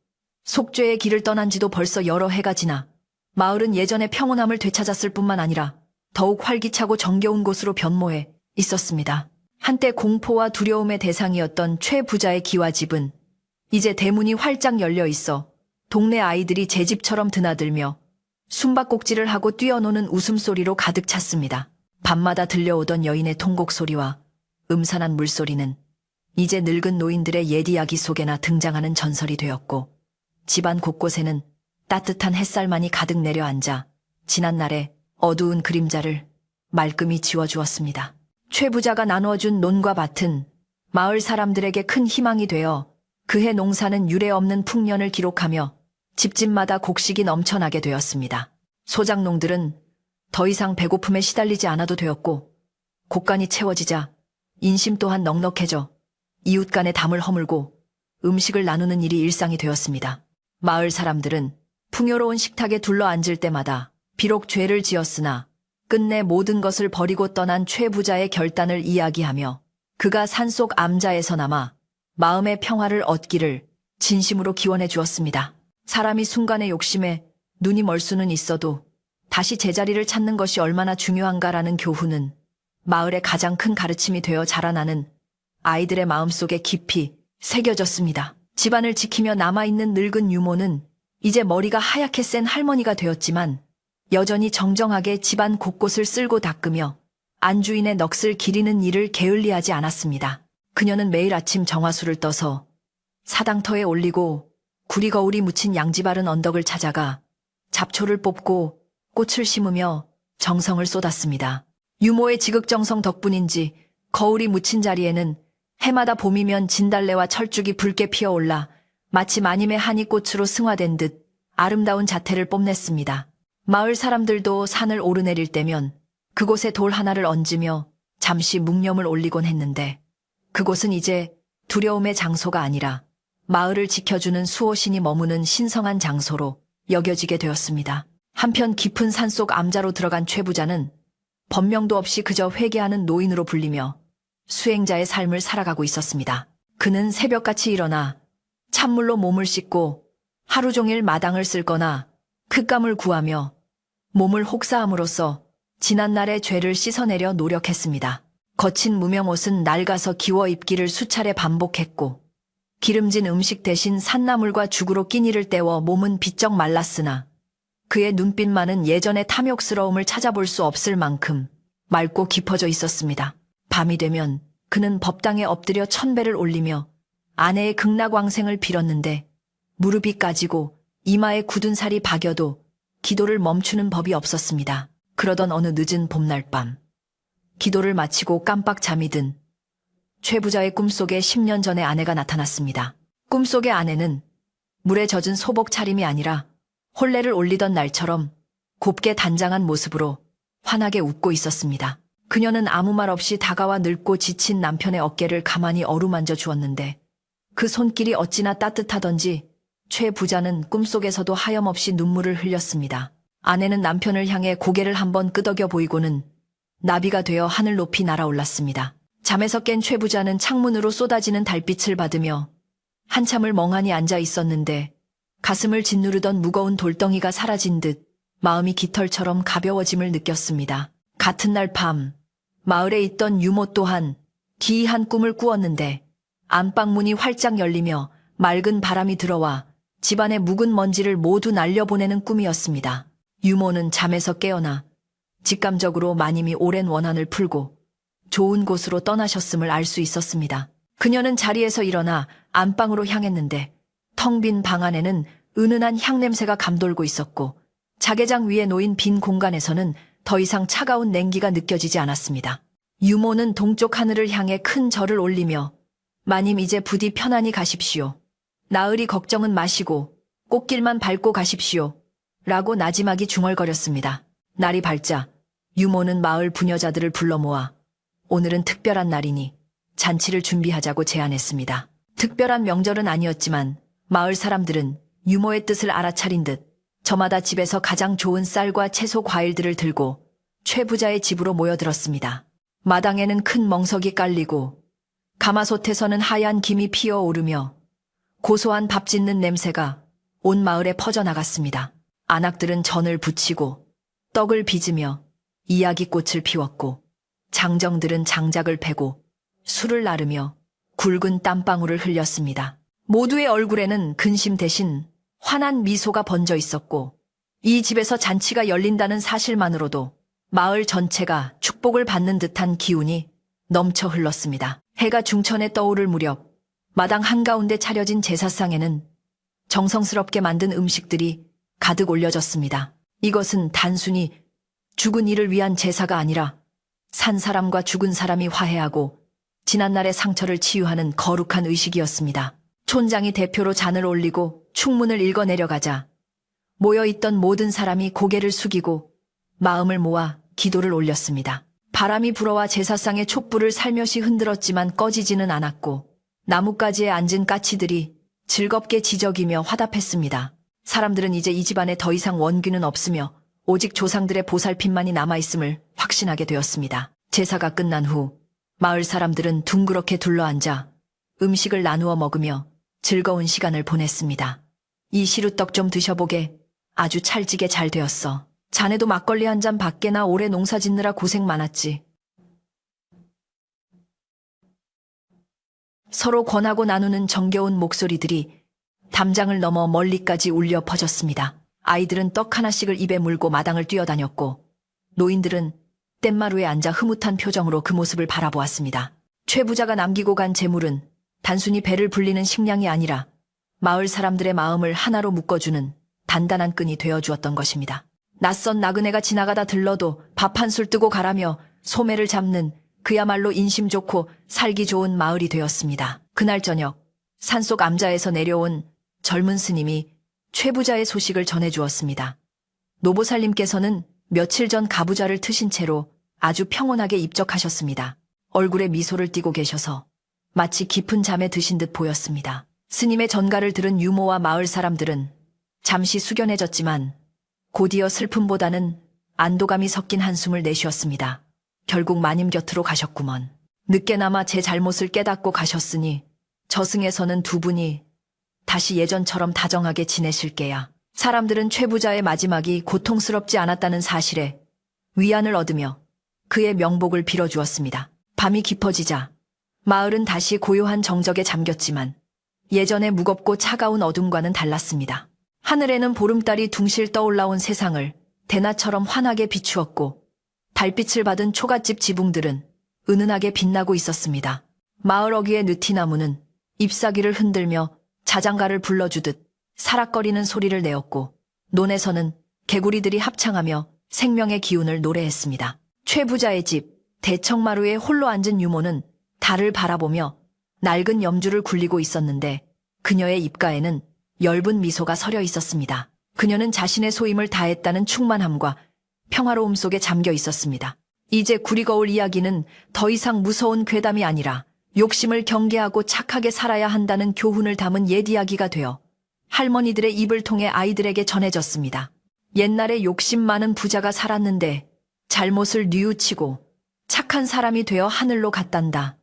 속죄의 길을 떠난 지도 벌써 여러 해가 지나 마을은 예전의 평온함을 되찾았을 뿐만 아니라 더욱 활기차고 정겨운 곳으로 변모해 있었습니다. 한때 공포와 두려움의 대상이었던 최 부자의 기와집은 이제 대문이 활짝 열려 있어 동네 아이들이 제 집처럼 드나들며 숨바꼭질을 하고 뛰어노는 웃음소리로 가득 찼습니다. 밤마다 들려오던 여인의 통곡 소리와 음산한 물소리는 이제 늙은 노인들의 옛 이야기 속에나 등장하는 전설이 되었고 집안 곳곳에는 따뜻한 햇살만이 가득 내려앉아 지난날의 어두운 그림자를 말끔히 지워주었습니다. 최 부자가 나누어준 논과 밭은 마을 사람들에게 큰 희망이 되어 그해 농사는 유례없는 풍년을 기록하며 집집마다 곡식이 넘쳐나게 되었습니다. 소작농들은 더 이상 배고픔에 시달리지 않아도 되었고 곡간이 채워지자 인심 또한 넉넉해져 이웃 간의 담을 허물고 음식을 나누는 일이 일상이 되었습니다. 마을 사람들은 풍요로운 식탁에 둘러앉을 때마다 비록 죄를 지었으나 끝내 모든 것을 버리고 떠난 최 부자의 결단을 이야기하며 그가 산속 암자에서나마 마음의 평화를 얻기를 진심으로 기원해 주었습니다. 사람이 순간의 욕심에 눈이 멀 수는 있어도 다시 제자리를 찾는 것이 얼마나 중요한가라는 교훈은 마을의 가장 큰 가르침이 되어 자라나는 아이들의 마음속에 깊이 새겨졌습니다. 집안을 지키며 남아있는 늙은 유모는 이제 머리가 하얗게 센 할머니가 되었지만 여전히 정정하게 집안 곳곳을 쓸고 닦으며 안주인의 넋을 기리는 일을 게을리하지 않았습니다. 그녀는 매일 아침 정화수를 떠서 사당터에 올리고 구리거울이 묻힌 양지 바른 언덕을 찾아가 잡초를 뽑고 꽃을 심으며 정성을 쏟았습니다. 유모의 지극정성 덕분인지 거울이 묻힌 자리에는 해마다 봄이면 진달래와 철쭉이 붉게 피어올라 마치 마님의 한이꽃으로 승화된 듯 아름다운 자태를 뽐냈습니다. 마을 사람들도 산을 오르내릴 때면 그곳에 돌 하나를 얹으며 잠시 묵념을 올리곤 했는데 그곳은 이제 두려움의 장소가 아니라 마을을 지켜주는 수호신이 머무는 신성한 장소로 여겨지게 되었습니다. 한편 깊은 산속 암자로 들어간 최 부자는 법명도 없이 그저 회개하는 노인으로 불리며 수행자의 삶을 살아가고 있었습니다. 그는 새벽같이 일어나 찬물로 몸을 씻고 하루 종일 마당을 쓸거나 흙감을 구하며 몸을 혹사함으로써 지난날의 죄를 씻어내려 노력했습니다. 거친 무명옷은 낡아서 기워 입기를 수차례 반복했고 기름진 음식 대신 산나물과 죽으로 끼니를 때워 몸은 비쩍 말랐으나 그의 눈빛만은 예전의 탐욕스러움을 찾아볼 수 없을 만큼 맑고 깊어져 있었습니다. 밤이 되면 그는 법당에 엎드려 천배를 올리며 아내의 극락왕생을 빌었는데 무릎이 까지고 이마에 굳은 살이 박여도 기도를 멈추는 법이 없었습니다. 그러던 어느 늦은 봄날 밤 기도를 마치고 깜빡 잠이 든 최 부자의 꿈속에 10년 전의 아내가 나타났습니다. 꿈속의 아내는 물에 젖은 소복 차림이 아니라 혼례를 올리던 날처럼 곱게 단장한 모습으로 환하게 웃고 있었습니다. 그녀는 아무 말 없이 다가와 늙고 지친 남편의 어깨를 가만히 어루만져 주었는데 그 손길이 어찌나 따뜻하던지 최 부자는 꿈속에서도 하염없이 눈물을 흘렸습니다. 아내는 남편을 향해 고개를 한번 끄덕여 보이고는 나비가 되어 하늘 높이 날아올랐습니다. 잠에서 깬 최 부자는 창문으로 쏟아지는 달빛을 받으며 한참을 멍하니 앉아 있었는데 가슴을 짓누르던 무거운 돌덩이가 사라진 듯 마음이 깃털처럼 가벼워짐을 느꼈습니다. 같은 날 밤 마을에 있던 유모 또한 기이한 꿈을 꾸었는데 안방문이 활짝 열리며 맑은 바람이 들어와 집안의 묵은 먼지를 모두 날려보내는 꿈이었습니다. 유모는 잠에서 깨어나 직감적으로 마님이 오랜 원한을 풀고 좋은 곳으로 떠나셨음을 알 수 있었습니다. 그녀는 자리에서 일어나 안방으로 향했는데 텅 빈 방 안에는 은은한 향냄새가 감돌고 있었고 자개장 위에 놓인 빈 공간에서는 더 이상 차가운 냉기가 느껴지지 않았습니다. 유모는 동쪽 하늘을 향해 큰 절을 올리며 마님 이제 부디 편안히 가십시오. 나으리 걱정은 마시고 꽃길만 밟고 가십시오. 라고 나지막이 중얼거렸습니다. 날이 밝자 유모는 마을 부녀자들을 불러 모아 오늘은 특별한 날이니 잔치를 준비하자고 제안했습니다. 특별한 명절은 아니었지만 마을 사람들은 유모의 뜻을 알아차린 듯 저마다 집에서 가장 좋은 쌀과 채소 과일들을 들고 최 부자의 집으로 모여들었습니다. 마당에는 큰 멍석이 깔리고 가마솥에서는 하얀 김이 피어오르며 고소한 밥 짓는 냄새가 온 마을에 퍼져나갔습니다. 안악들은 전을 부치고 떡을 빚으며 이야기꽃을 피웠고 장정들은 장작을 패고 술을 나르며 굵은 땀방울을 흘렸습니다. 모두의 얼굴에는 근심 대신 환한 미소가 번져 있었고 이 집에서 잔치가 열린다는 사실만으로도 마을 전체가 축복을 받는 듯한 기운이 넘쳐 흘렀습니다. 해가 중천에 떠오를 무렵 마당 한가운데 차려진 제사상에는 정성스럽게 만든 음식들이 가득 올려졌습니다. 이것은 단순히 죽은 이를 위한 제사가 아니라 산 사람과 죽은 사람이 화해하고 지난날의 상처를 치유하는 거룩한 의식이었습니다. 촌장이 대표로 잔을 올리고 축문을 읽어 내려가자 모여있던 모든 사람이 고개를 숙이고 마음을 모아 기도를 올렸습니다. 바람이 불어와 제사상의 촛불을 살며시 흔들었지만 꺼지지는 않았고 나뭇가지에 앉은 까치들이 즐겁게 지저귀며 화답했습니다. 사람들은 이제 이 집안에 더 이상 원귀는 없으며 오직 조상들의 보살핌만이 남아있음을 확신하게 되었습니다. 제사가 끝난 후 마을 사람들은 둥그렇게 둘러앉아 음식을 나누어 먹으며 즐거운 시간을 보냈습니다. 이 시루떡 좀 드셔보게. 아주 찰지게 잘 되었어. 자네도 막걸리 한 잔 밖에나 올해 농사 짓느라 고생 많았지. 서로 권하고 나누는 정겨운 목소리들이 담장을 넘어 멀리까지 울려 퍼졌습니다. 아이들은 떡 하나씩을 입에 물고 마당을 뛰어다녔고 노인들은 뗏마루에 앉아 흐뭇한 표정으로 그 모습을 바라보았습니다. 최 부자가 남기고 간 재물은 단순히 배를 불리는 식량이 아니라 마을 사람들의 마음을 하나로 묶어주는 단단한 끈이 되어주었던 것입니다. 낯선 나그네가 지나가다 들러도 밥 한 술 뜨고 가라며 소매를 잡는 그야말로 인심 좋고 살기 좋은 마을이 되었습니다. 그날 저녁 산속 암자에서 내려온 젊은 스님이 최 부자의 소식을 전해주었습니다. 노보살님께서는 며칠 전 가부좌를 트신 채로 아주 평온하게 입적하셨습니다. 얼굴에 미소를 띠고 계셔서 마치 깊은 잠에 드신 듯 보였습니다. 스님의 전가를 들은 유모와 마을 사람들은 잠시 숙연해졌지만 곧이어 슬픔보다는 안도감이 섞인 한숨을 내쉬었습니다. 결국 마님 곁으로 가셨구먼. 늦게나마 제 잘못을 깨닫고 가셨으니 저승에서는 두 분이 다시 예전처럼 다정하게 지내실게야. 사람들은 최 부자의 마지막이 고통스럽지 않았다는 사실에 위안을 얻으며 그의 명복을 빌어주었습니다. 밤이 깊어지자 마을은 다시 고요한 정적에 잠겼지만 예전의 무겁고 차가운 어둠과는 달랐습니다. 하늘에는 보름달이 둥실 떠올라온 세상을 대낮처럼 환하게 비추었고 달빛을 받은 초가집 지붕들은 은은하게 빛나고 있었습니다. 마을 어귀의 느티나무는 잎사귀를 흔들며 자장가를 불러주듯 사락거리는 소리를 내었고 논에서는 개구리들이 합창하며 생명의 기운을 노래했습니다. 최 부자의 집 대청마루에 홀로 앉은 유모는 달을 바라보며 낡은 염주를 굴리고 있었는데 그녀의 입가에는 엷은 미소가 서려 있었습니다. 그녀는 자신의 소임을 다했다는 충만함과 평화로움 속에 잠겨 있었습니다. 이제 구리거울 이야기는 더 이상 무서운 괴담이 아니라 욕심을 경계하고 착하게 살아야 한다는 교훈을 담은 옛 이야기가 되어 할머니들의 입을 통해 아이들에게 전해졌습니다. 옛날에 욕심 많은 부자가 살았는데 잘못을 뉘우치고 착한 사람이 되어 하늘로 갔단다.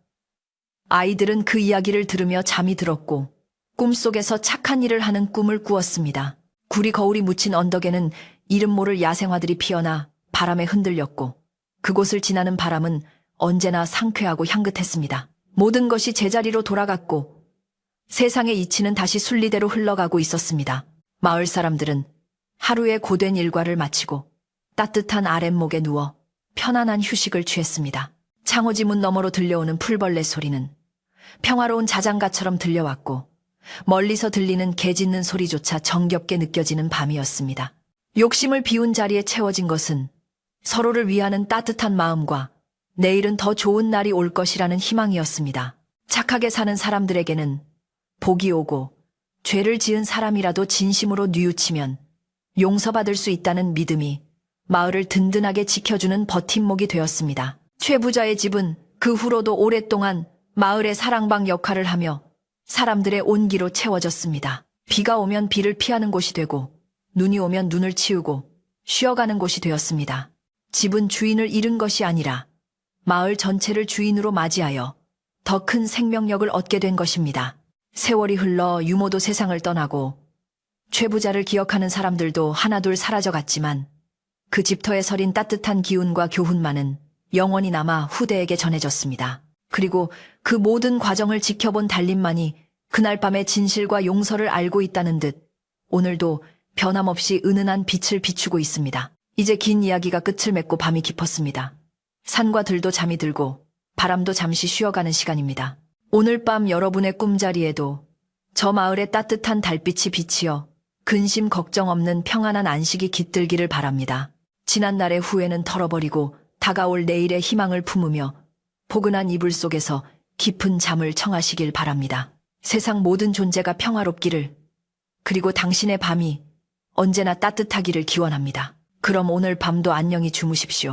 아이들은 그 이야기를 들으며 잠이 들었고 꿈속에서 착한 일을 하는 꿈을 꾸었습니다. 구리 거울이 묻힌 언덕에는 이름 모를 야생화들이 피어나 바람에 흔들렸고 그곳을 지나는 바람은 언제나 상쾌하고 향긋했습니다. 모든 것이 제자리로 돌아갔고 세상의 이치는 다시 순리대로 흘러가고 있었습니다. 마을 사람들은 하루의 고된 일과를 마치고 따뜻한 아랫목에 누워 편안한 휴식을 취했습니다. 창호지 문 너머로 들려오는 풀벌레 소리는 평화로운 자장가처럼 들려왔고 멀리서 들리는 개 짖는 소리조차 정겹게 느껴지는 밤이었습니다. 욕심을 비운 자리에 채워진 것은 서로를 위하는 따뜻한 마음과 내일은 더 좋은 날이 올 것이라는 희망이었습니다. 착하게 사는 사람들에게는 복이 오고 죄를 지은 사람이라도 진심으로 뉘우치면 용서받을 수 있다는 믿음이 마을을 든든하게 지켜주는 버팀목이 되었습니다. 최 부자의 집은 그 후로도 오랫동안 마을의 사랑방 역할을 하며 사람들의 온기로 채워졌습니다. 비가 오면 비를 피하는 곳이 되고 눈이 오면 눈을 치우고 쉬어가는 곳이 되었습니다. 집은 주인을 잃은 것이 아니라 마을 전체를 주인으로 맞이하여 더 큰 생명력을 얻게 된 것입니다. 세월이 흘러 유모도 세상을 떠나고 최 부자를 기억하는 사람들도 하나둘 사라져갔지만 그 집터에 서린 따뜻한 기운과 교훈만은 영원히 남아 후대에게 전해졌습니다. 그리고 그 모든 과정을 지켜본 달림만이 그날 밤의 진실과 용서를 알고 있다는 듯 오늘도 변함없이 은은한 빛을 비추고 있습니다. 이제 긴 이야기가 끝을 맺고 밤이 깊었습니다. 산과 들도 잠이 들고 바람도 잠시 쉬어가는 시간입니다. 오늘 밤 여러분의 꿈자리에도 저 마을의 따뜻한 달빛이 비치어 근심 걱정 없는 평안한 안식이 깃들기를 바랍니다. 지난날의 후회는 털어버리고 다가올 내일의 희망을 품으며 포근한 이불 속에서 깊은 잠을 청하시길 바랍니다. 세상 모든 존재가 평화롭기를, 그리고 당신의 밤이 언제나 따뜻하기를 기원합니다. 그럼 오늘 밤도 안녕히 주무십시오.